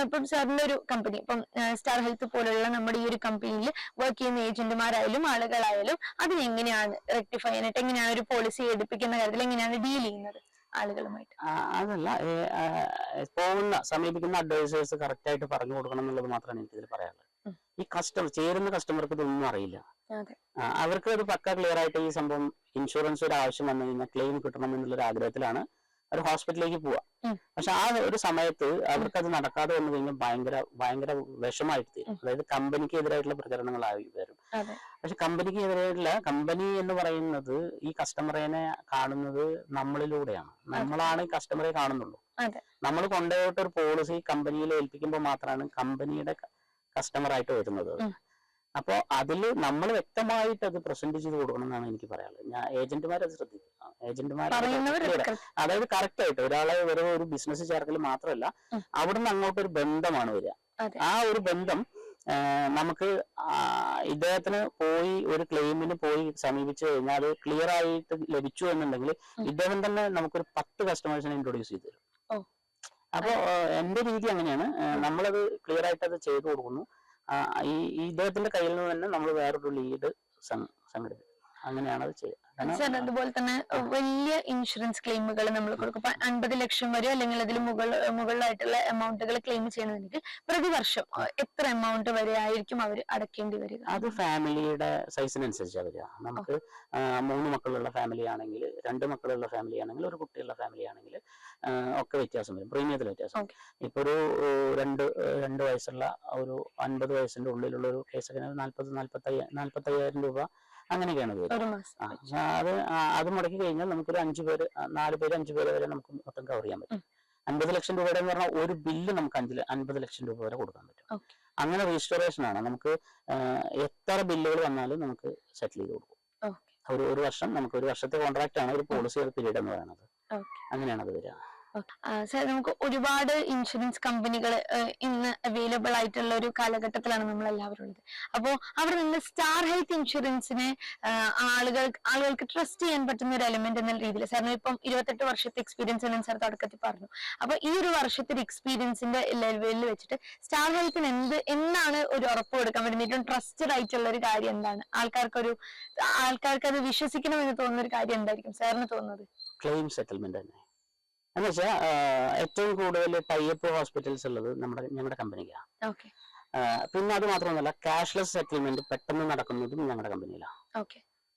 ഇപ്പം സാറിന്റെ ഒരു കമ്പനി, ഇപ്പം സ്റ്റാർ ഹെൽത്ത് പോലുള്ള നമ്മുടെ ഈ ഒരു കമ്പനിയിൽ വർക്ക് ചെയ്യുന്ന ഏജന്റുമാരായാലും ആളുകളായാലും അതിനെങ്ങനെയാണ് റെക്ടിഫൈ ചെയ്യാനായിട്ട്, എങ്ങനെയാണ് ഒരു പോളിസി എടുപ്പിക്കുന്ന കാര്യത്തിൽ എങ്ങനെയാണ് ഡീൽ ചെയ്യുന്നത് ആളുകളുമായിട്ട്? അതല്ല, സമീപിക്കുന്ന അഡ്വൈസേഴ്സ് കറക്റ്റ് ആയിട്ട് പറഞ്ഞു കൊടുക്കണം എന്നുള്ളത് മാത്രമാണ് എനിക്കിതിൽ പറയാനുള്ളത്. ഈ ചേരുന്ന കസ്റ്റമർക്ക് ഇതൊന്നും അറിയില്ല. അവർക്ക് ഒരു പക്ക ക്ലിയർ ആയിട്ട് ഈ സംഭവം ഇൻഷുറൻസ് ഒരു ആവശ്യം വന്നു കഴിഞ്ഞാൽ ക്ലെയിം കിട്ടണം എന്നുള്ളൊരു ആഗ്രഹത്തിലാണ് ഒരു ഹോസ്പിറ്റലിലേക്ക് പോവാ. പക്ഷെ ആ ഒരു സമയത്ത് അവർക്ക് അത് നടക്കാതെ വന്നു കഴിഞ്ഞാൽ ഭയങ്കര വിഷമായിട്ട് തീരും. അതായത് കമ്പനിക്ക് എതിരായിട്ടുള്ള പ്രചരണങ്ങളായി വരും. പക്ഷെ കമ്പനിക്ക് എതിരായിട്ടുള്ള കമ്പനി എന്ന് പറയുന്നത് ഈ കസ്റ്റമറിനെ കാണുന്നത് നമ്മളിലൂടെയാണ്. നമ്മളാണ് ഈ കസ്റ്റമറെ കാണുന്നുള്ളൂ. നമ്മൾ കൊണ്ടുപോയിട്ട് ഒരു പോളിസി കമ്പനിയിൽ ഏൽപ്പിക്കുമ്പോൾ മാത്രമാണ് കമ്പനിയുടെ കസ്റ്റമറായിട്ട് വരുന്നത്. അപ്പൊ അതില് നമ്മൾ വ്യക്തമായിട്ട് അത് പ്രസന്റ് ചെയ്ത് കൊടുക്കണം എന്നാണ് എനിക്ക് പറയാനുള്ളത്. ഞാൻ ഏജന്റുമാരെ അത് ശ്രദ്ധിക്കും. അതായത് കറക്റ്റ് ആയിട്ട് ഒരാളെ വെറും ഒരു ബിസിനസ് ചേർക്കൽ മാത്രമല്ല, അവിടുന്ന് അങ്ങോട്ടൊരു ബന്ധമാണ് വരിക. ആ ഒരു ബന്ധം നമുക്ക് ഇദ്ദേഹത്തിന് പോയി ഒരു ക്ലെയിമിന് പോയി സമീപിച്ചു കഴിഞ്ഞാൽ അത് ക്ലിയർ ആയിട്ട് ലഭിച്ചു എന്നുണ്ടെങ്കിൽ ഇദ്ദേഹം തന്നെ നമുക്കൊരു 10 കസ്റ്റമേഴ്സിനെ ഇൻട്രൊഡ്യൂസ് ചെയ്തു തരും. അപ്പൊ എന്റെ രീതി അങ്ങനെയാണ്. നമ്മളത് ക്ലിയർ ആയിട്ട് അത് ചെയ്തു കൊടുക്കുന്നു. ഈ ഇദ്ദേഹത്തിന്റെ കയ്യിൽ നിന്ന് തന്നെ നമ്മൾ വേറൊരു ലീഡ് സംഘടിപ്പിക്കും. അങ്ങനെയാണ് അത് ചെയ്യുക. സാർ അതുപോലെ തന്നെ വലിയ ഇൻഷുറൻസ് ക്ലെയിമുകൾ നമ്മൾ കൊടുക്കും. 50 ലക്ഷം വരെ അല്ലെങ്കിൽ അതിൽ മുകളിലായിട്ടുള്ള എമൗണ്ടുകൾ ക്ലെയിം ചെയ്യണമെങ്കിൽ പ്രതിവർഷം എത്ര എമൗണ്ട് വരെ ആയിരിക്കും അവർ അടക്കേണ്ടി വരിക? അത് ഫാമിലിയുടെ സൈസിനനുസരിച്ചാണ് വരിക. നമുക്ക് 3 മക്കളുള്ള ഫാമിലി ആണെങ്കിൽ, 2 മക്കളുള്ള ഫാമിലി ആണെങ്കിൽ, ഒരു കുട്ടിയുള്ള ഫാമിലി ആണെങ്കിൽ ഒക്കെ വ്യത്യാസം വരും. പ്രീമിയത്തിൽ വ്യത്യാസം. ഇപ്പൊ ഒരു 2 വയസ്സുള്ള ഒരു 50 വയസ്സിന്റെ ഉള്ളിലുള്ള ഒരു കേസൊക്കെ 40,000-45,000 രൂപ അങ്ങനെയൊക്കെയാണ് വരിക. അത് മുടക്കി കഴിഞ്ഞാൽ നമുക്കൊരു 4 പേര് 5 പേര് വരെ നമുക്ക് മൊത്തം കവർ ചെയ്യാൻ പറ്റും. 50 ലക്ഷം രൂപയുടെ എന്ന് പറഞ്ഞാൽ ഒരു ബില്ല് നമുക്ക് 50 ലക്ഷം രൂപ വരെ കൊടുക്കാൻ പറ്റും. അങ്ങനെ രജിസ്ട്രേഷൻ ആണ്. നമുക്ക് എത്ര ബില്ലുകൾ വന്നാലും നമുക്ക് സെറ്റിൽ ചെയ്ത് കൊടുക്കും. ഒരു വർഷം, നമുക്ക് ഒരു വർഷത്തെ കോൺട്രാക്ട് ആണ് ഒരു പോളിസി പീരീഡ് എന്ന് പറയുന്നത്. അങ്ങനെയാണ് അത് വരിക. സാർ, നമുക്ക് ഒരുപാട് ഇൻഷുറൻസ് കമ്പനികൾ ഇന്ന് അവൈലബിൾ ആയിട്ടുള്ള ഒരു കാലഘട്ടത്തിലാണ് നമ്മൾ എല്ലാവരും ഉള്ളത്. അപ്പോൾ അവിടെ നിന്ന് സ്റ്റാർ ഹെൽത്ത് ഇൻഷുറൻസിനെ ആളുകൾക്ക് ട്രസ്റ്റ് ചെയ്യാൻ പറ്റുന്ന ഒരു എലിമെന്റ് എന്ന രീതിയിൽ സാറിന് ഇപ്പം 28 വർഷത്തെ എക്സ്പീരിയൻസ് എന്ന് സാർ തുടക്കത്തിൽ പറഞ്ഞു. അപ്പൊ ഈ ഒരു വർഷത്തെ എക്സ്പീരിയൻസിന്റെ ലെവലിൽ വെച്ചിട്ട് സ്റ്റാർ ഹെൽത്തിന് എന്താണ് ഒരു ഉറപ്പ് കൊടുക്കാൻ പറ്റുന്ന ഏറ്റവും ട്രസ്റ്റഡ് ആയിട്ടുള്ള ഒരു കാര്യം എന്താണ്? ആൾക്കാർക്ക് അത് വിശ്വസിക്കണമെന്ന് തോന്നുന്ന ഒരു കാര്യം എന്തായിരിക്കും സാറിന് തോന്നുന്നത്? ക്ലെയിം സെറ്റിൽമെന്റ് തന്നെ എന്ന് വെച്ചാൽ ഏറ്റവും കൂടുതൽ ടൈപ്പ് ഹോസ്പിറ്റൽസ് ഉള്ളത് ഞങ്ങളുടെ കമ്പനിക്കാണ്. പിന്നെ അത് മാത്രമല്ല, ക്യാഷ്ലെസ് സെറ്റിൽമെന്റ് പെട്ടെന്ന് നടക്കുന്നതും ഞങ്ങളുടെ കമ്പനിയിലാണ്.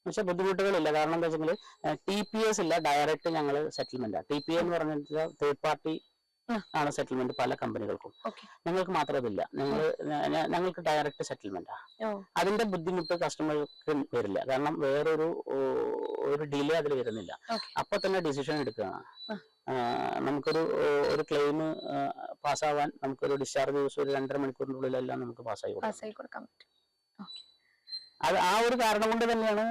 പക്ഷെ ബുദ്ധിമുട്ടുകളില്ല. കാരണം എന്താ വെച്ചാൽ TPS ഇല്ല, ഡയറക്റ്റ് ഞങ്ങൾ സെറ്റിൽമെന്റ്. TPA എന്ന് പറഞ്ഞാൽ തേർഡ് പാർട്ടി ആണ് സെറ്റിൽമെന്റ് പല കമ്പനികൾക്കും. Okay. ഞങ്ങൾക്ക് മാത്രമില്ല, ഞങ്ങൾക്ക് ഡയറക്റ്റ് സെറ്റിൽമെന്റാ. അതിന്റെ ബുദ്ധിമുട്ട് കസ്റ്റമർക്ക് വരില്ല, കാരണം വേറൊരു ഡിലേ അതിൽ വരുന്നില്ല. അപ്പൊ തന്നെ ഡിസിഷൻ എടുക്കുകയാണ്. നമുക്കൊരു ക്ലെയിം പാസ്സാവാൻ നമുക്കൊരു ഡിസ്ചാർജ് ദിവസം ഒരു 2.5 മണിക്കൂറിനുള്ളിലെല്ലാം നമുക്ക് പാസ്സായി കൊടുക്കാൻ പറ്റും. അത് ആ ഒരു കാരണം കൊണ്ട് തന്നെയാണ്.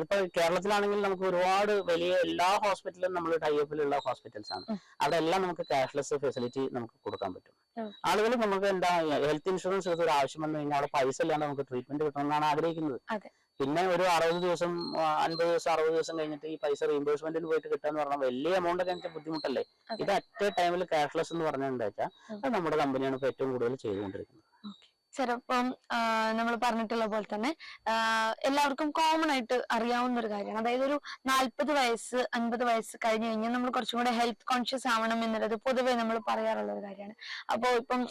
ഇപ്പൊ കേരളത്തിലാണെങ്കിൽ നമുക്ക് ഒരുപാട് വലിയ എല്ലാ ഹോസ്പിറ്റലും നമ്മൾ ടൈപ്പിലുള്ള ഹോസ്പിറ്റൽസ് ആണ്. അവിടെ എല്ലാം നമുക്ക് ക്യാഷ്ലെസ് ഫെസിലിറ്റി നമുക്ക് കൊടുക്കാൻ പറ്റും. ആളുകൾ നമുക്ക് എന്താ ഹെൽത്ത് ഇൻഷുറൻസ് എടുത്ത് ഒരു ആവശ്യം വന്നു കഴിഞ്ഞാൽ അവിടെ പൈസ ഇല്ലാണ്ട് നമുക്ക് ട്രീറ്റ്മെന്റ് കിട്ടണമെന്നാണ് ആഗ്രഹിക്കുന്നത്. പിന്നെ ഒരു 60 ദിവസം 50 ദിവസം 60 ദിവസം കഴിഞ്ഞിട്ട് ഈ പൈസ റീഇംബേഴ്സ്മെന്റിന് പോയിട്ട് കിട്ടാന്ന് പറഞ്ഞാൽ വലിയ എമൗണ്ട് ഒക്കെ എനിക്ക് ബുദ്ധിമുട്ടല്ലേ. ഇത് അറ്റ് എ ടൈമിൽ ക്യാഷ്ലെസ് എന്ന് പറഞ്ഞാൽ അത് നമ്മുടെ കമ്പനിയാണ് ഇപ്പൊ ഏറ്റവും കൂടുതൽ ചെയ്തുകൊണ്ടിരിക്കുന്നത്. ചിലപ്പം നമ്മൾ പറഞ്ഞിട്ടുള്ള പോലെ തന്നെ എല്ലാവർക്കും കോമൺ ആയിട്ട് അറിയാവുന്ന ഒരു കാര്യമാണ്. അതായത് ഒരു 40 വയസ്സ് 50 വയസ്സ് കഴിഞ്ഞ് കഴിഞ്ഞാൽ നമ്മൾ കുറച്ചും കൂടെ ഹെൽത്ത് കോൺഷ്യസ് ആവണം എന്നുള്ളത് പൊതുവെ നമ്മൾ പറയാറുള്ള ഒരു കാര്യമാണ്. അപ്പോൾ ഇപ്പം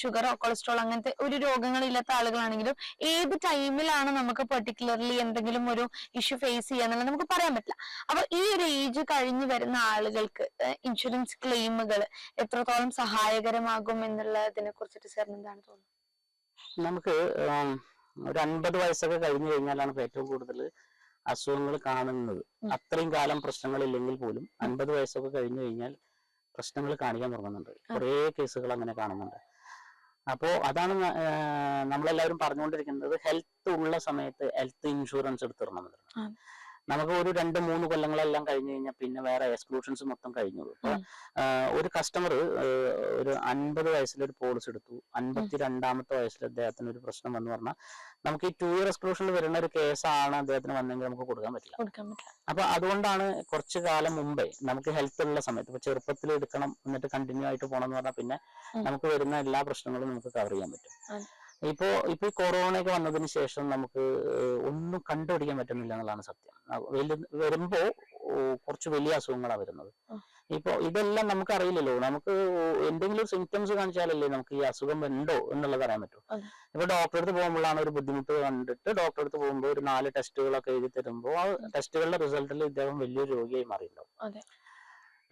ഷുഗറോ കൊളസ്ട്രോൾ അങ്ങനത്തെ ഒരു രോഗങ്ങളില്ലാത്ത ആളുകളാണെങ്കിലും ഏത് ടൈമിലാണ് നമുക്ക് പെർട്ടിക്കുലർലി എന്തെങ്കിലും ഒരു ഇഷ്യൂ ഫേസ് ചെയ്യാന്നുള്ളത് നമുക്ക് പറയാൻ പറ്റില്ല. അപ്പൊ ഈ ഒരു ഏജ് കഴിഞ്ഞ് വരുന്ന ആളുകൾക്ക് ഇൻഷുറൻസ് ക്ലെയിമുകൾ എത്രത്തോളം സഹായകരമാകും എന്നുള്ളതിനെ കുറിച്ചിട്ട് സാറിന് എന്താണ് തോന്നുന്നത്? നമുക്ക് ഒരു 50 വയസ്സൊക്കെ കഴിഞ്ഞു കഴിഞ്ഞാലാണ് ഏറ്റവും കൂടുതൽ അസുഖങ്ങൾ കാണുന്നത്. അത്രയും കാലം പ്രശ്നങ്ങളില്ലെങ്കിൽ പോലും 50 വയസ്സൊക്കെ കഴിഞ്ഞു കഴിഞ്ഞാൽ പ്രശ്നങ്ങൾ കാണിക്കാൻ തുടങ്ങുന്നുണ്ട്. കുറേ കേസുകൾ അങ്ങനെ കാണുന്നുണ്ട്. അപ്പോ അതാണ് നമ്മളെല്ലാവരും പറഞ്ഞുകൊണ്ടിരിക്കുന്നത്, ഹെൽത്ത് ഉള്ള സമയത്ത് ഹെൽത്ത് ഇൻഷുറൻസ് എടുത്തിടണമെന്നുള്ളത്. നമുക്ക് ഒരു 2-3 കൊല്ലങ്ങളെല്ലാം കഴിഞ്ഞു കഴിഞ്ഞാൽ പിന്നെ വേറെ എക്സ്ക്ലൂഷൻസ് മൊത്തം കഴിഞ്ഞു. ഇപ്പൊ ഒരു കസ്റ്റമർ ഒരു 50 വയസ്സിലൊരു പോളിസി എടുത്തു, 52ാമത്തെ വയസ്സിൽ അദ്ദേഹത്തിന് ഒരു പ്രശ്നം വന്നു പറഞ്ഞാൽ നമുക്ക് ഈ 2 ഇയർ എക്സ്ക്ലൂഷനിൽ വരുന്ന ഒരു കേസാണ് അദ്ദേഹത്തിന് വന്നെങ്കിൽ നമുക്ക് കൊടുക്കാൻ പറ്റില്ല. അപ്പൊ അതുകൊണ്ടാണ് കുറച്ചു കാലം മുമ്പേ നമുക്ക് ഹെൽത്ത് ഉള്ള സമയത്ത് ഇപ്പൊ ചെറുപ്പത്തിൽ എടുക്കണം, എന്നിട്ട് കണ്ടിന്യൂ ആയിട്ട് പോകണം എന്ന് പറഞ്ഞാൽ പിന്നെ നമുക്ക് വരുന്ന എല്ലാ പ്രശ്നങ്ങളും നമുക്ക് കവർ ചെയ്യാൻ പറ്റും. ഇപ്പൊ ഈ കൊറോണയൊക്കെ വന്നതിന് ശേഷം നമുക്ക് ഒന്നും കണ്ടുപിടിക്കാൻ പറ്റുന്നില്ല എന്നുള്ളതാണ് സത്യം. വരുമ്പോ കുറച്ച് വലിയ അസുഖങ്ങളാണ് വരുന്നത്. ഇപ്പൊ ഇതെല്ലാം നമുക്ക് അറിയില്ലല്ലോ. നമുക്ക് എന്തെങ്കിലും സിംറ്റംസ് കാണിച്ചാലല്ലേ നമുക്ക് ഈ അസുഖം ഉണ്ടോ എന്നുള്ളത് അറിയാൻ പറ്റും. ഇപ്പൊ ഡോക്ടറെ അടുത്ത് പോകുമ്പോഴാണ് ഒരു ബുദ്ധിമുട്ട് കണ്ടിട്ട് ഡോക്ടറെ അടുത്ത് പോകുമ്പോൾ ഒരു 4 ടെസ്റ്റുകളൊക്കെ എഴുതി തരുമ്പോൾ ആ ടെസ്റ്റുകളുടെ റിസൾട്ടിൽ ഇദ്ദേഹം വലിയൊരു രോഗിയായി മാറിയിട്ടുണ്ടാവും.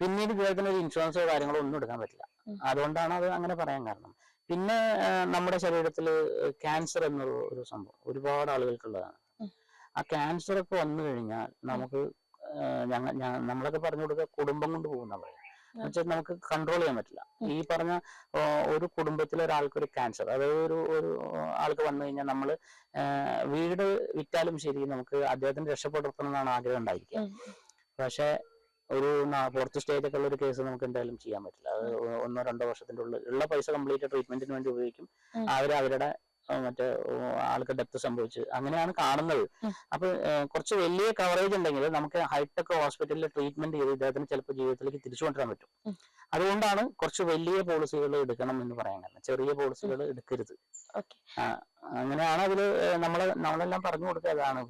പിന്നീട് ഇദ്ദേഹത്തിന് ഒരു ഇൻഷുറൻസോ കാര്യങ്ങളോ ഒന്നും എടുക്കാൻ പറ്റില്ല. അതുകൊണ്ടാണ് അത് അങ്ങനെ പറയാൻ കാരണം. പിന്നെ നമ്മുടെ ശരീരത്തിൽ ക്യാൻസർ എന്നൊരു സംഭവം ഒരുപാട് ആളുകൾക്കുള്ളതാണ്. ആ ക്യാൻസർ ഒക്കെ വന്നു കഴിഞ്ഞാൽ നമുക്ക് നമ്മളൊക്കെ പറഞ്ഞു കൊടുക്കുക കുടുംബം കൊണ്ട് പോകുന്ന പറയാം. എന്നുവെച്ചാൽ നമുക്ക് കൺട്രോൾ ചെയ്യാൻ പറ്റില്ല. ഈ പറഞ്ഞ ഒരു കുടുംബത്തിലെ ഒരാൾക്കൊരു ക്യാൻസർ, അതായത് ഒരു ആൾക്ക് വന്നു കഴിഞ്ഞാൽ നമ്മൾ വീട് വിറ്റാലും ശരി നമുക്ക് അദ്ദേഹത്തിന് രക്ഷപ്പെടുത്തണം എന്നാണ് ആഗ്രഹം ഉണ്ടായിരിക്കുക. പക്ഷെ ഒരു 4th സ്റ്റേജൊക്കെ ഉള്ള ഒരു കേസ് നമുക്ക് എന്തായാലും ചെയ്യാൻ പറ്റില്ല. അത് 1-2 വർഷത്തിന്റെ ഉള്ളിൽ ഉള്ള പൈസ കംപ്ലീറ്റ് ട്രീറ്റ്മെന്റിന് വേണ്ടി ഉപയോഗിക്കും. അവരുടെ മറ്റേ ആൾക്ക് ഡെത്ത് സംഭവിച്ച് അങ്ങനെയാണ് കാണുന്നത്. അപ്പൊ കുറച്ച് വലിയ കവറേജ് ഉണ്ടെങ്കിൽ നമുക്ക് ഹൈടെക് ഹോസ്പിറ്റലിൽ ട്രീറ്റ്മെന്റ് ചെയ്ത് ഇദ്ദേഹത്തിന് ചിലപ്പോൾ ജീവിതത്തിലേക്ക് തിരിച്ചു കൊണ്ടുവരാൻ പറ്റും. അതുകൊണ്ടാണ് കുറച്ച് വലിയ പോളിസികൾ എടുക്കണം എന്ന് പറയാൻ കാരണം. ചെറിയ പോളിസികൾ എടുക്കരുത്. അങ്ങനെയാണ് അതില് നമ്മളെല്ലാം പറഞ്ഞു കൊടുക്കുക. അതാണ്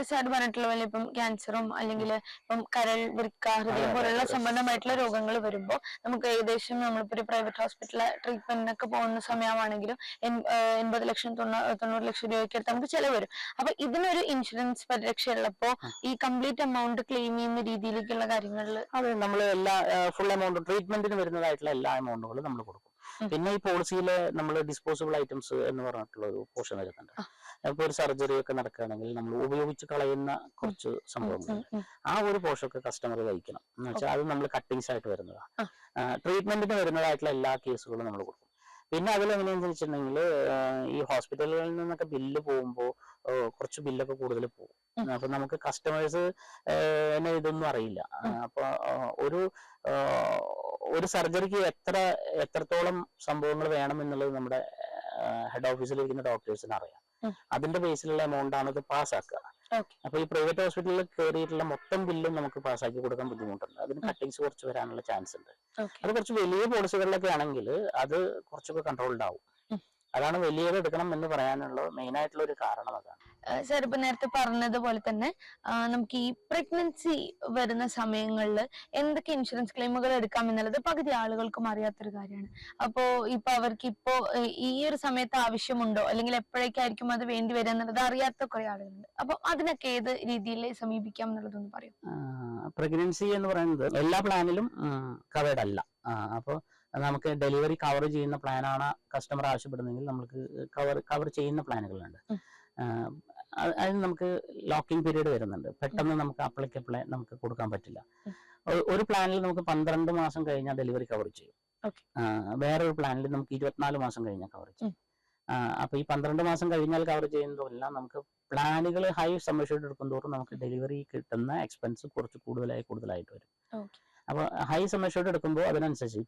സാർ പറഞ്ഞിട്ടുള്ള പോലെ ഇപ്പം ക്യാൻസറും അല്ലെങ്കിൽ ഇപ്പം കരൾ, വൃക്ക, ഹൃദയം പോലുള്ള സംബന്ധമായിട്ടുള്ള രോഗങ്ങൾ വരുമ്പോൾ നമുക്ക് ഏകദേശം നമ്മളിപ്പോ ഒരു പ്രൈവറ്റ് ഹോസ്പിറ്റലിലെ ട്രീറ്റ്മെന്റിനൊക്കെ പോകുന്ന സമയമാണെങ്കിലും 80 ലക്ഷം 90 ലക്ഷം രൂപയ്ക്ക് അടുത്ത് നമുക്ക് ചെലവ് വരും. അപ്പൊ ഇതിനൊരു ഇൻഷുറൻസ് പരിരക്ഷ ഉള്ളപ്പോ ഈ കംപ്ലീറ്റ് എമൗണ്ട് ക്ലെയിം ചെയ്യുന്ന രീതിയിലേക്കുള്ള കാര്യങ്ങളിൽ അത് നമ്മൾ എല്ലാ ഫുൾ എമൗണ്ട് ട്രീറ്റ്മെന്റിന് വരുന്നതായിട്ടുള്ള എല്ലാ എമൗണ്ടുകളും നമ്മൾ കൊടുക്കും. പിന്നെ ഈ പോളിസിയില് നമ്മൾ ഡിസ്പോസിബിൾ ഐറ്റംസ് എന്ന് പറഞ്ഞിട്ടുള്ള ഒരു പോർഷൻ വരുന്നുണ്ട്. ഇപ്പൊ ഒരു സർജറി ഒക്കെ നടക്കുകയാണെങ്കിൽ നമ്മൾ ഉപയോഗിച്ച് കളയുന്ന കുറച്ച് സംഭവങ്ങൾ, ആ ഒരു പോർഷൻ ഒക്കെ കസ്റ്റമർ വഹിക്കണം. എന്ന് വെച്ചാൽ അത് നമ്മൾ കട്ടിങ്സ് ആയിട്ട് വരുന്നതാണ്. ട്രീറ്റ്മെന്റിന് വരുന്നതായിട്ടുള്ള എല്ലാ കേസുകളും നമ്മൾ കൊടുക്കും. പിന്നെ അതിൽ എങ്ങനെയാണെന്ന് വെച്ചിട്ടുണ്ടെങ്കിൽ ഈ ഹോസ്പിറ്റലുകളിൽ നിന്നൊക്കെ ബില്ല് പോകുമ്പോൾ കുറച്ച് ബില്ലൊക്കെ കൂടുതൽ പോകും. അപ്പൊ നമുക്ക് കസ്റ്റമേഴ്സ് ഇതൊന്നും അറിയില്ല. അപ്പൊ ഒരു സർജറിക്ക് എത്രത്തോളം സംഭവങ്ങൾ വേണം എന്നുള്ളത് നമ്മുടെ ഹെഡ് ഓഫീസിലിരിക്കുന്ന ഡോക്ടേഴ്സിന് അറിയാം. അതിന്റെ ബേസിലുള്ള എമൗണ്ട് ആണ് ഇത് പാസ്സാക്കുക. അപ്പൊ ഈ പ്രൈവറ്റ് ഹോസ്പിറ്റലിൽ കയറിയിട്ടുള്ള മൊത്തം ബില്ലും നമുക്ക് പാസ്സാക്കി കൊടുക്കാൻ ബുദ്ധിമുട്ടുണ്ട്. അതിന് കട്ടിങ്സ് കുറച്ച് വരാനുള്ള ചാൻസ് ഉണ്ട്. അത് കുറച്ച് വലിയ പോളിസികളിലൊക്കെ ആണെങ്കിൽ അത് കുറച്ചൊക്കെ കൺട്രോൾഡ് ആവും. അതാണ് വലിയത് എടുക്കണം എന്ന് പറയാനുള്ള മെയിൻ ആയിട്ടുള്ള ഒരു കാരണം. അതാണ് സാർ ഇപ്പൊ നേരത്തെ പറഞ്ഞതുപോലെ തന്നെ നമുക്ക് ഈ പ്രഗ്നൻസി വരുന്ന സമയങ്ങളിൽ എന്തൊക്കെ ഇൻഷുറൻസ് ക്ലെയിമുകൾ എടുക്കാം എന്നുള്ളത് പകുതി ആളുകൾക്കും അറിയാത്തൊരു കാര്യമാണ്. അപ്പോ ഇപ്പൊ അവർക്ക് ഇപ്പോ ഈ ഒരു സമയത്ത് ആവശ്യമുണ്ടോ അല്ലെങ്കിൽ എപ്പോഴേക്കായിരിക്കും അത് വേണ്ടി വരിക എന്നുള്ളത് അറിയാത്ത കുറെ ആളുകളുണ്ട്. അപ്പൊ അതിനൊക്കെ ഏത് രീതിയിൽ സമീപിക്കാം എന്നുള്ളതൊന്ന് പറയും. പ്രഗ്നൻസി എന്ന് പറയുന്നത് എല്ലാ പ്ലാനിലും കവേർഡ് അല്ല. അപ്പൊ നമുക്ക് ഡെലിവറി കവർ ചെയ്യുന്ന പ്ലാനാണ് കസ്റ്റമർ ആവശ്യപ്പെടുന്നതെങ്കിൽ നമുക്ക് കവർ ചെയ്യുന്ന പ്ലാനുകളുണ്ട്. അതിന് നമുക്ക് ലോക്കിംഗ് പീരീഡ് വരുന്നുണ്ട്. പെട്ടെന്ന് നമുക്ക് അപ്ലിക്കബിളെ നമുക്ക് കൊടുക്കാൻ പറ്റില്ല. ഒരു പ്ലാനിൽ നമുക്ക് 12 മാസം കഴിഞ്ഞാൽ ഡെലിവറി കവർ ചെയ്യും. വേറൊരു പ്ലാനിൽ നമുക്ക് 24 മാസം കഴിഞ്ഞാൽ കവർ ചെയ്യും. അപ്പൊ ഈ 12 മാസം കഴിഞ്ഞാൽ കവർ ചെയ്യുന്നതെല്ലാം നമുക്ക് പ്ലാനുകൾ ഹൈ സമ്മർഷീഡ് എടുക്കും തോറും നമുക്ക് ഡെലിവറി കിട്ടുന്ന എക്സ്പെൻസ് കുറച്ച് കൂടുതലായിട്ട് വരും. അപ്പൊ ഹൈ സമ്മർഷീഡ് എടുക്കുമ്പോൾ അതിനനുസരിച്ച്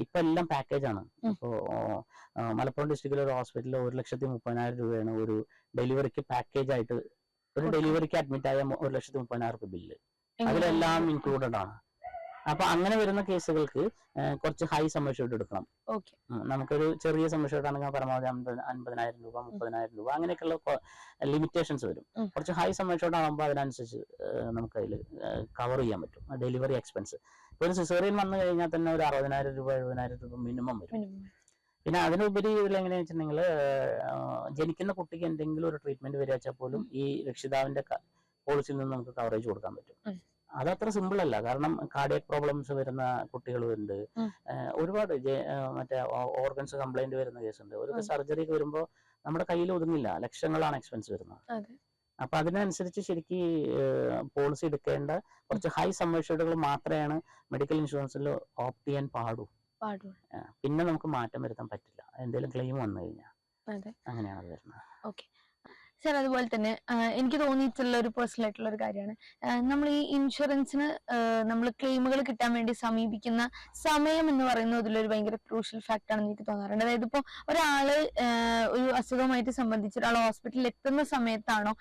ഇപ്പൊ എല്ലാം പാക്കേജാണ്. ഇപ്പോ മലപ്പുറം ഡിസ്ട്രിക്റ്റിലെ ഒരു ഹോസ്പിറ്റലിൽ 1,30,000 രൂപയാണ് ഒരു ഡെലിവറിക്ക് പാക്കേജ് ആയിട്ട്. ഒരു ഡെലിവറിക്ക് അഡ്മിറ്റ് ആയ 1,30,000 രൂപ ബില്ല് അതിലെല്ലാം ഇൻക്ലൂഡഡ് ആണ്. അപ്പൊ അങ്ങനെ വരുന്ന കേസുകൾക്ക് കുറച്ച് ഹൈ സമ്മർഷീഡ് എടുക്കണം. നമുക്കൊരു ചെറിയ സമ്മർഷീഡ് ആണെങ്കിൽ പരമാവധി 50,000 രൂപ 30,000 രൂപ അങ്ങനെയൊക്കെയുള്ള ലിമിറ്റേഷൻസ് വരും. കുറച്ച് ഹൈ സമ്മർഷീഡ് ആകുമ്പോൾ അതിനനുസരിച്ച് നമുക്ക് അതിൽ കവർ ചെയ്യാൻ പറ്റും ഡെലിവറി എക്സ്പെൻസ്. ഒരു സിസേറിയൻ വന്നു കഴിഞ്ഞാൽ തന്നെ ഒരു 60,000 രൂപ 70,000 രൂപ മിനിമം വരും. പിന്നെ അതിനുപരി ഇതിൽ എങ്ങനെയാ വെച്ചിട്ടുണ്ടെങ്കിൽ ജനിക്കുന്ന കുട്ടിക്ക് എന്തെങ്കിലും ഒരു ട്രീറ്റ്മെന്റ് വരിക വെച്ചാൽ പോലും ഈ രക്ഷിതാവിന്റെ പോളിസിയിൽ നിന്ന് നമുക്ക് കവറേജ് കൊടുക്കാൻ പറ്റും. അതത്ര സിമ്പിൾ അല്ല. കാരണം കാർഡിയക് പ്രോബ്ലംസ് വരുന്ന കുട്ടികളുണ്ട്, ഒരുപാട് മറ്റേ ഓർഗൻസ് കംപ്ലൈന്റ് വരുന്ന കേസുണ്ട്. ഒരു സർജറിക്ക് വരുമ്പോൾ നമ്മുടെ കയ്യിൽ ഒതുങ്ങില്ല, ലക്ഷങ്ങളാണ് എക്സ്പെൻസ് വരുന്നത്. അപ്പൊ അതിനനുസരിച്ച് ശരിക്കും പോളിസി എടുക്കേണ്ട കുറച്ച് ഹൈ സമ്മർഷീഡുകൾ മാത്രമാണ് മെഡിക്കൽ ഇൻഷുറൻസിൽ ഓപ്റ്റ് ചെയ്യാൻ പാടൂ. പിന്നെ നമുക്ക് മാറ്റം വരുത്താൻ പറ്റില്ല എന്തെങ്കിലും ക്ലെയിം വന്നു കഴിഞ്ഞാൽ. അങ്ങനെയാണ് അത് വരുന്നത്. സാർ, അതുപോലെ തന്നെ എനിക്ക് തോന്നിയിട്ടുള്ള ഒരു പേഴ്സണൽ ആയിട്ടുള്ള ഒരു കാര്യമാണ്, നമ്മൾ ഈ ഇൻഷുറൻസിന് നമ്മൾ ക്ലെയിമുകൾ കിട്ടാൻ വേണ്ടി സമീപിക്കുന്ന സമയം എന്ന് പറയുന്നത് അതിലൊരു ഭയങ്കര ക്രൂഷ്യൽ ഫാക്ട് ആണെന്ന് എനിക്ക് തോന്നാറുണ്ട്. അതായത് ഇപ്പോൾ ഒരാള് ഒരു അസുഖമായിട്ട് സംബന്ധിച്ച് ഒരാൾ ഹോസ്പിറ്റലിൽ എത്തുന്ന സമയത്താണോ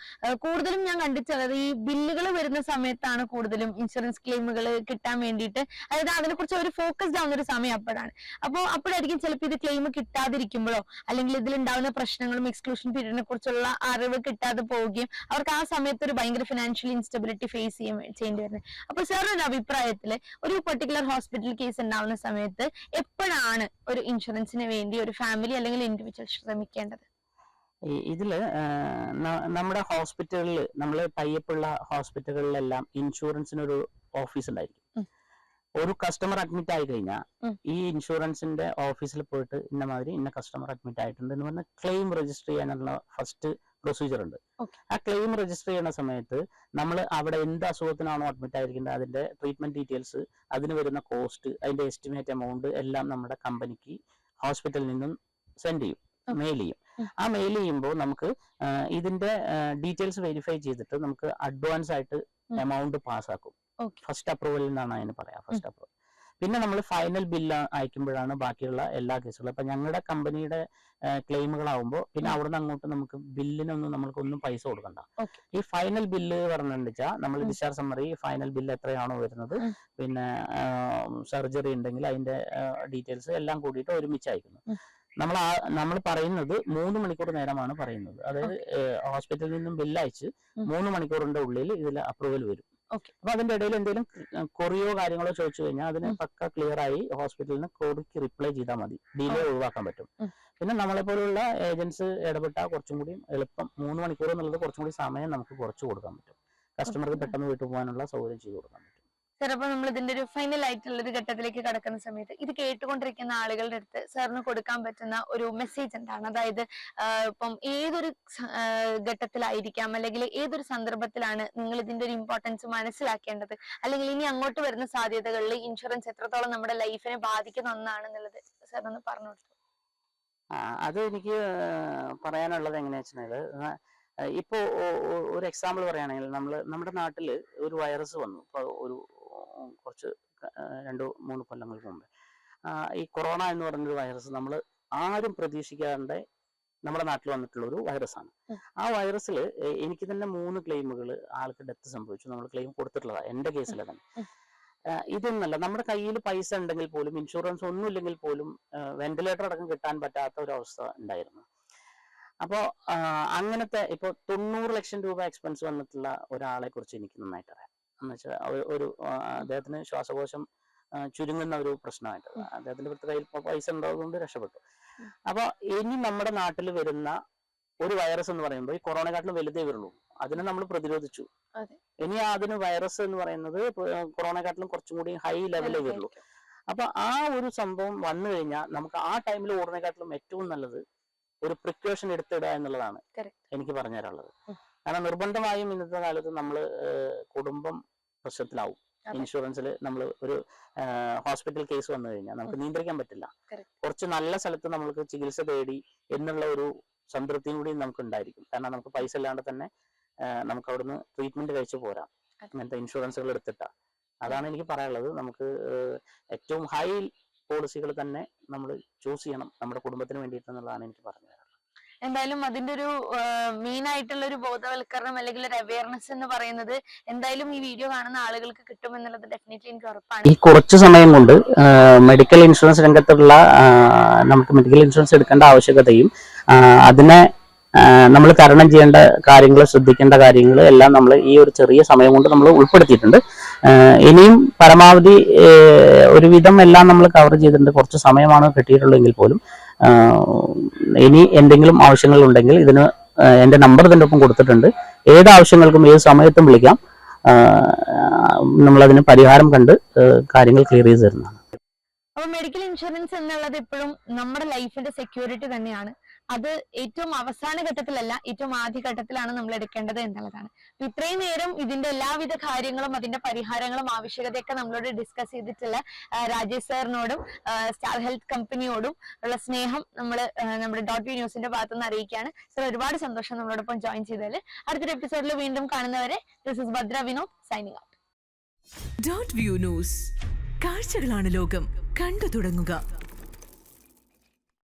കൂടുതലും ഞാൻ കണ്ടിട്ട്, അതായത് ഈ ബില്ലുകൾ വരുന്ന സമയത്താണ് കൂടുതലും ഇൻഷുറൻസ് ക്ലെയിമുകൾ കിട്ടാൻ വേണ്ടിയിട്ട്, അതായത് അതിനെക്കുറിച്ച് ഒരു ഫോക്കസ്ഡ് ആവുന്ന ഒരു സമയം അപ്പോഴാണ്. അപ്പോൾ അപ്പോഴായിരിക്കും ചിലപ്പോൾ ഇത് ക്ലെയിം കിട്ടാതിരിക്കുമ്പോഴോ അല്ലെങ്കിൽ ഇതിലുണ്ടാവുന്ന പ്രശ്നങ്ങളും എക്സ്ക്ലൂഷൻ പീരീഡിനെ കുറിച്ചുള്ള അറിവ് കിട്ടാതെ പോവുകയും അവർക്ക് ആ സമയത്ത് ഒരു ഭയങ്കര ഫിനാൻഷ്യൽ ഇൻസ്റ്റബിലിറ്റി ഫേസ് ചെയ്യേണ്ടി വരുന്നത്. അപ്പൊ സാറിന്റെ അഭിപ്രായത്തില് ഒരു പെർട്ടിക്കുലർ ഹോസ്പിറ്റൽ കേസ് ഉണ്ടാവുന്ന സമയത്ത് എപ്പോഴാണ് ഒരു ഇൻഷുറൻസിന് വേണ്ടി ഒരു ഫാമിലി അല്ലെങ്കിൽ ഇൻഡിവിജ്വൽ ശ്രമിക്കേണ്ടത്? ഇതില് നമ്മുടെ ഹോസ്പിറ്റലിൽ നമ്മൾ ടൈപ്പുള്ള ഹോസ്പിറ്റലുകളിലെല്ലാം ഇൻഷുറൻസിനൊരു ഓഫീസ് ഉണ്ടായിരിക്കും. ഒരു കസ്റ്റമർ അഡ്മിറ്റ് ആയി കഴിഞ്ഞാൽ ഈ ഇൻഷുറൻസിന്റെ ഓഫീസിൽ പോയിട്ട് ഇന്ന മാതിരി ഇന്ന കസ്റ്റമർ അഡ്മിറ്റ് ആയിട്ടുണ്ട് എന്ന് പറഞ്ഞാൽ ക്ലെയിം രജിസ്റ്റർ ചെയ്യാനുള്ള ഫസ്റ്റ് പ്രൊസീജിയർ ഉണ്ട്. ആ ക്ലെയിം രജിസ്റ്റർ ചെയ്യുന്ന സമയത്ത് നമ്മൾ അവിടെ എന്ത് അസുഖത്തിനാണോ അഡ്മിറ്റ് ആയിരിക്കുന്നത് അതിന്റെ ട്രീറ്റ്മെന്റ് ഡീറ്റെയിൽസ്, അതിന് വരുന്ന കോസ്റ്റ്, അതിന്റെ എസ്റ്റിമേറ്റ് എമൗണ്ട് എല്ലാം നമ്മുടെ കമ്പനിക്ക് ഹോസ്പിറ്റലിൽ നിന്നും സെൻഡ് ചെയ്യും, മെയിൽ ചെയ്യും. ആ മെയിൽ ചെയ്യുമ്പോൾ നമുക്ക് ഇതിന്റെ ഡീറ്റെയിൽസ് വെരിഫൈ ചെയ്തിട്ട് നമുക്ക് അഡ്വാൻസ് ആയിട്ട് എമൗണ്ട് പാസ്സാക്കും. ഫസ്റ്റ് അപ്രൂവൽ എന്നാണ് അതിന് പറയാം, ഫസ്റ്റ് അപ്രൂവൽ. പിന്നെ നമ്മൾ ഫൈനൽ ബില്ല് അയക്കുമ്പോഴാണ് ബാക്കിയുള്ള എല്ലാ കേസുകളും. അപ്പൊ ഞങ്ങളുടെ കമ്പനിയുടെ ക്ലെയിമുകളാവുമ്പോൾ പിന്നെ അവിടുന്ന് അങ്ങോട്ട് നമുക്ക് ബില്ലിനൊന്നും നമ്മൾക്കൊന്നും പൈസ കൊടുക്കണ്ട. ഈ ഫൈനൽ ബില്ല് പറഞ്ഞെന്ന് വെച്ചാൽ നമ്മൾ ഡിസ്ചാർജ് സമ്മറി ഫൈനൽ ബില്ല് എത്രയാണോ വരുന്നത്, പിന്നെ സർജറി ഉണ്ടെങ്കിൽ അതിന്റെ ഡീറ്റെയിൽസ് എല്ലാം കൂടിയിട്ട് ഒരുമിച്ച് അയക്കുന്നു. നമ്മൾ പറയുന്നത് 3 മണിക്കൂർ നേരമാണ് പറയുന്നത്. അതായത് ഹോസ്പിറ്റലിൽ നിന്നും ബില്ല് അയച്ച് 3 മണിക്കൂറിന്റെ ഉള്ളിൽ ഇതിൽ അപ്രൂവൽ വരും. അപ്പൊ അതിന്റെ ഇടയിൽ എന്തെങ്കിലും കൊറിയോ കാര്യങ്ങളോ ചോദിച്ചു കഴിഞ്ഞാൽ അതിന് പക്ക ക്ലിയർ ആയി ഹോസ്പിറ്റലിന് കോഡിക്ക് റിപ്ലൈ ചെയ്താൽ മതി, ഡിലേ ഒഴിവാക്കാൻ പറ്റും. പിന്നെ നമ്മളെ പോലുള്ള ഏജൻസ് ഇടപെട്ടാൽ കുറച്ചും കൂടി എളുപ്പം 3 മണിക്കൂർ എന്നുള്ളത് കുറച്ചും കൂടി സമയം നമുക്ക് കുറച്ച് കൊടുക്കാൻ പറ്റും. കസ്റ്റമർക്ക് പെട്ടെന്ന് വീട്ടിൽ പോകാനുള്ള സൗകര്യം ചെയ്ത് കൊടുക്കാൻ പറ്റും. സാർ, അപ്പൊ നമ്മൾ ഇതിന്റെ ഒരു ഫൈനൽ ആയിട്ടുള്ള ഒരു ഘട്ടത്തിലേക്ക് കടക്കുന്ന സമയത്ത് ഇത് കേട്ടുകൊണ്ടിരിക്കുന്ന ആളുകളുടെ അടുത്ത് സാറിന് കൊടുക്കാൻ പറ്റുന്ന ഒരു മെസ്സേജ് എന്താണ്? അതായത് ഇപ്പം ഏതൊരു ഘട്ടത്തിലായിരിക്കാം അല്ലെങ്കിൽ ഏതൊരു സന്ദർഭത്തിലാണ് നിങ്ങൾ ഇതിന്റെ ഒരു ഇമ്പോർട്ടൻസ് മനസ്സിലാക്കേണ്ടത്, അല്ലെങ്കിൽ ഇനി അങ്ങോട്ട് വരുന്ന സാധ്യതകളിൽ ഇൻഷുറൻസ് എത്രത്തോളം നമ്മുടെ ലൈഫിനെ ബാധിക്കുന്ന ഒന്നാണെന്നുള്ളത് സാർ ഒന്ന് പറഞ്ഞു കൊടുത്തു. അത് എനിക്ക് പറയാനുള്ളത് എങ്ങനെയാ വെച്ചിട്ടുണ്ടെങ്കിൽ, ഇപ്പോ ഒരു എക്സാമ്പിൾ പറയുകയാണെങ്കിൽ നമ്മുടെ നാട്ടിൽ ഒരു വൈറസ് വന്നു. ഇപ്പൊ ഒരു കുറച്ച് 2-3 കൊല്ലങ്ങൾക്ക് മുമ്പ് ഈ കൊറോണ എന്ന് പറഞ്ഞൊരു വൈറസ് നമ്മൾ ആരും പ്രതീക്ഷിക്കാതെ നമ്മുടെ നാട്ടിൽ വന്നിട്ടുള്ള ഒരു വൈറസാണ്. ആ വൈറസിൽ എനിക്ക് തന്നെ 3 ക്ലെയിമുകൾ ആൾക്ക് ഡെത്ത് സംഭവിച്ചു. നമ്മൾ ക്ലെയിം കൊടുത്തിട്ടുള്ളതാണ് എന്റെ കേസിൽ തന്നെ. ഇതൊന്നല്ല, നമ്മുടെ കയ്യിൽ പൈസ ഉണ്ടെങ്കിൽ പോലും ഇൻഷുറൻസ് ഒന്നും ഇല്ലെങ്കിൽ പോലും വെന്റിലേറ്റർ അടക്കം കിട്ടാൻ പറ്റാത്ത ഒരു അവസ്ഥ ഉണ്ടായിരുന്നു. അപ്പോ അങ്ങനത്തെ ഇപ്പൊ 90 ലക്ഷം രൂപ എക്സ്പെൻസ് വന്നിട്ടുള്ള ഒരാളെ കുറിച്ച് എനിക്ക് നന്നായിട്ട് അറിയാം. എന്ന് വെച്ചാൽ ഒരു അദ്ദേഹത്തിന് ശ്വാസകോശം ചുരുങ്ങുന്ന ഒരു പ്രശ്നമായിട്ട് അദ്ദേഹത്തിന്റെ കയ്യിൽ പൈസ ഉണ്ടായതുകൊണ്ട് രക്ഷപ്പെട്ടു. അപ്പൊ ഇനി നമ്മുടെ നാട്ടിൽ വരുന്ന ഒരു വൈറസ് എന്ന് പറയുമ്പോൾ ഈ കൊറോണയെക്കാട്ടിലും വലുതേ വരുള്ളൂ. അതിനെ നമ്മൾ പ്രതിരോധിച്ചു. ഇനി അതിന് വൈറസ് എന്ന് പറയുന്നത് കൊറോണയെക്കാട്ടിലും കുറച്ചും കൂടി ഹൈ ലെവലേ വരുള്ളൂ. അപ്പൊ ആ ഒരു സംഭവം വന്നു കഴിഞ്ഞാൽ നമുക്ക് ആ ടൈമിൽ ഓടുന്നതിനെക്കാട്ടിലും ഏറ്റവും നല്ലത് ഒരു പ്രിക്കോഷൻ എടുത്തിടുക എന്നുള്ളതാണ് എനിക്ക് പറഞ്ഞു തരാനുള്ളത്. കാരണം നിർബന്ധമായും ഇന്നത്തെ കാലത്ത് നമ്മൾ കുടുംബം പ്രശ്നത്തിലാവും. ഇൻഷുറൻസിൽ നമ്മൾ ഒരു ഹോസ്പിറ്റൽ കേസ് വന്നു കഴിഞ്ഞാൽ നമുക്ക് നിയന്ത്രിക്കാൻ പറ്റില്ല. കുറച്ച് നല്ല സ്ഥലത്ത് നമ്മൾക്ക് ചികിത്സ തേടി എന്നുള്ള ഒരു സംതൃപ്തിയും കൂടി നമുക്ക് ഉണ്ടായിരിക്കും. കാരണം നമുക്ക് പൈസ ഇല്ലാണ്ട് തന്നെ നമുക്ക് അവിടുന്ന് ട്രീറ്റ്മെന്റ് കഴിച്ചു പോരാം ഇങ്ങനത്തെ ഇൻഷുറൻസുകൾ എടുത്തിട്ടാ. അതാണ് എനിക്ക് പറയാനുള്ളത്. നമുക്ക് ഏറ്റവും ഹൈ പോളിസികൾ തന്നെ നമ്മൾ ചൂസ് ചെയ്യണം നമ്മുടെ കുടുംബത്തിന് വേണ്ടിയിട്ട് എന്നുള്ളതാണ് എനിക്ക് പറഞ്ഞു തരാനുള്ളത്. എന്തായാലും അതിന്റെ ഒരു മെയിൻ ആയിട്ടുള്ള ഒരു ബോധവൽക്കരണം അല്ലെങ്കിൽ ഒരു അവയർനെസ് എന്ന് പറയുന്നത് എന്തായാലും ഈ വീഡിയോ കാണുന്ന ആളുകൾക്ക് കിട്ടുമെന്നുള്ളത് ഡെഫിനറ്റ്ലി എനിക്ക് ഉറപ്പാണ്. ഈ കുറച്ച് സമയം കൊണ്ട് മെഡിക്കൽ ഇൻഷുറൻസ് രംഗത്തുള്ള നമുക്ക് മെഡിക്കൽ ഇൻഷുറൻസ് എടുക്കേണ്ട ആവശ്യകതയും അതിനെ നമ്മൾ തരണം ചെയ്യേണ്ട കാര്യങ്ങൾ, ശ്രദ്ധിക്കേണ്ട കാര്യങ്ങൾ എല്ലാം നമ്മൾ ഈ ഒരു ചെറിയ സമയം കൊണ്ട് നമ്മൾ ഉൾപ്പെടുത്തിയിട്ടുണ്ട്. ഇനിയും പരമാവധി ഒരുവിധം എല്ലാം നമ്മൾ കവർ ചെയ്തിട്ടുണ്ട്. കുറച്ച് സമയമാണ് കിട്ടിയിട്ടുള്ളതെങ്കിൽ പോലും ഇനി എന്തെങ്കിലും ആവശ്യങ്ങൾ ഉണ്ടെങ്കിൽ ഇതിന് എൻ്റെ നമ്പർ ഇതിൻ്റെ ഒപ്പം കൊടുത്തിട്ടുണ്ട്. ഏത് ആവശ്യങ്ങൾക്കും ഏത് സമയത്തും വിളിക്കാം. നമ്മളതിന് പരിഹാരം കണ്ട് കാര്യങ്ങൾ ക്ലിയർ ചെയ്ത് തരുന്നതാണ്. അപ്പൊ മെഡിക്കൽ ഇൻഷുറൻസ് എന്നുള്ളത് ഇപ്പോഴും നമ്മുടെ ലൈഫിന്റെ സെക്യൂരിറ്റി തന്നെയാണ്. അത് ഏറ്റവും അവസാന ഘട്ടത്തിലല്ല, ഏറ്റവും ആദ്യ ഘട്ടത്തിലാണ് നമ്മൾ എടുക്കേണ്ടത് എന്നുള്ളതാണ്. ഇത്രയും നേരം ഇതിന്റെ എല്ലാവിധ കാര്യങ്ങളും അതിന്റെ പരിഹാരങ്ങളും ആവശ്യകതയൊക്കെ നമ്മളോട് ഡിസ്കസ് ചെയ്തിട്ടുള്ള രാജേഷ് സാറിനോടും സ്റ്റാർ ഹെൽത്ത് കമ്പനിയോടും ഉള്ള സ്നേഹം നമ്മൾ നമ്മുടെ .view ന്യൂസിന്റെ ഭാഗത്തുനിന്ന് അറിയിക്കുകയാണ്. സർ, ഒരുപാട് സന്തോഷം നമ്മളോടൊപ്പം ജോയിൻ ചെയ്തതിൽ. അടുത്തൊരു എപ്പിസോഡിൽ വീണ്ടും കാണുന്നവരെ this is Bhadra Vinod signing out. .view news, കാഴ്ചകളാണ് ലോകം, കണ്ടു തുടങ്ങുക.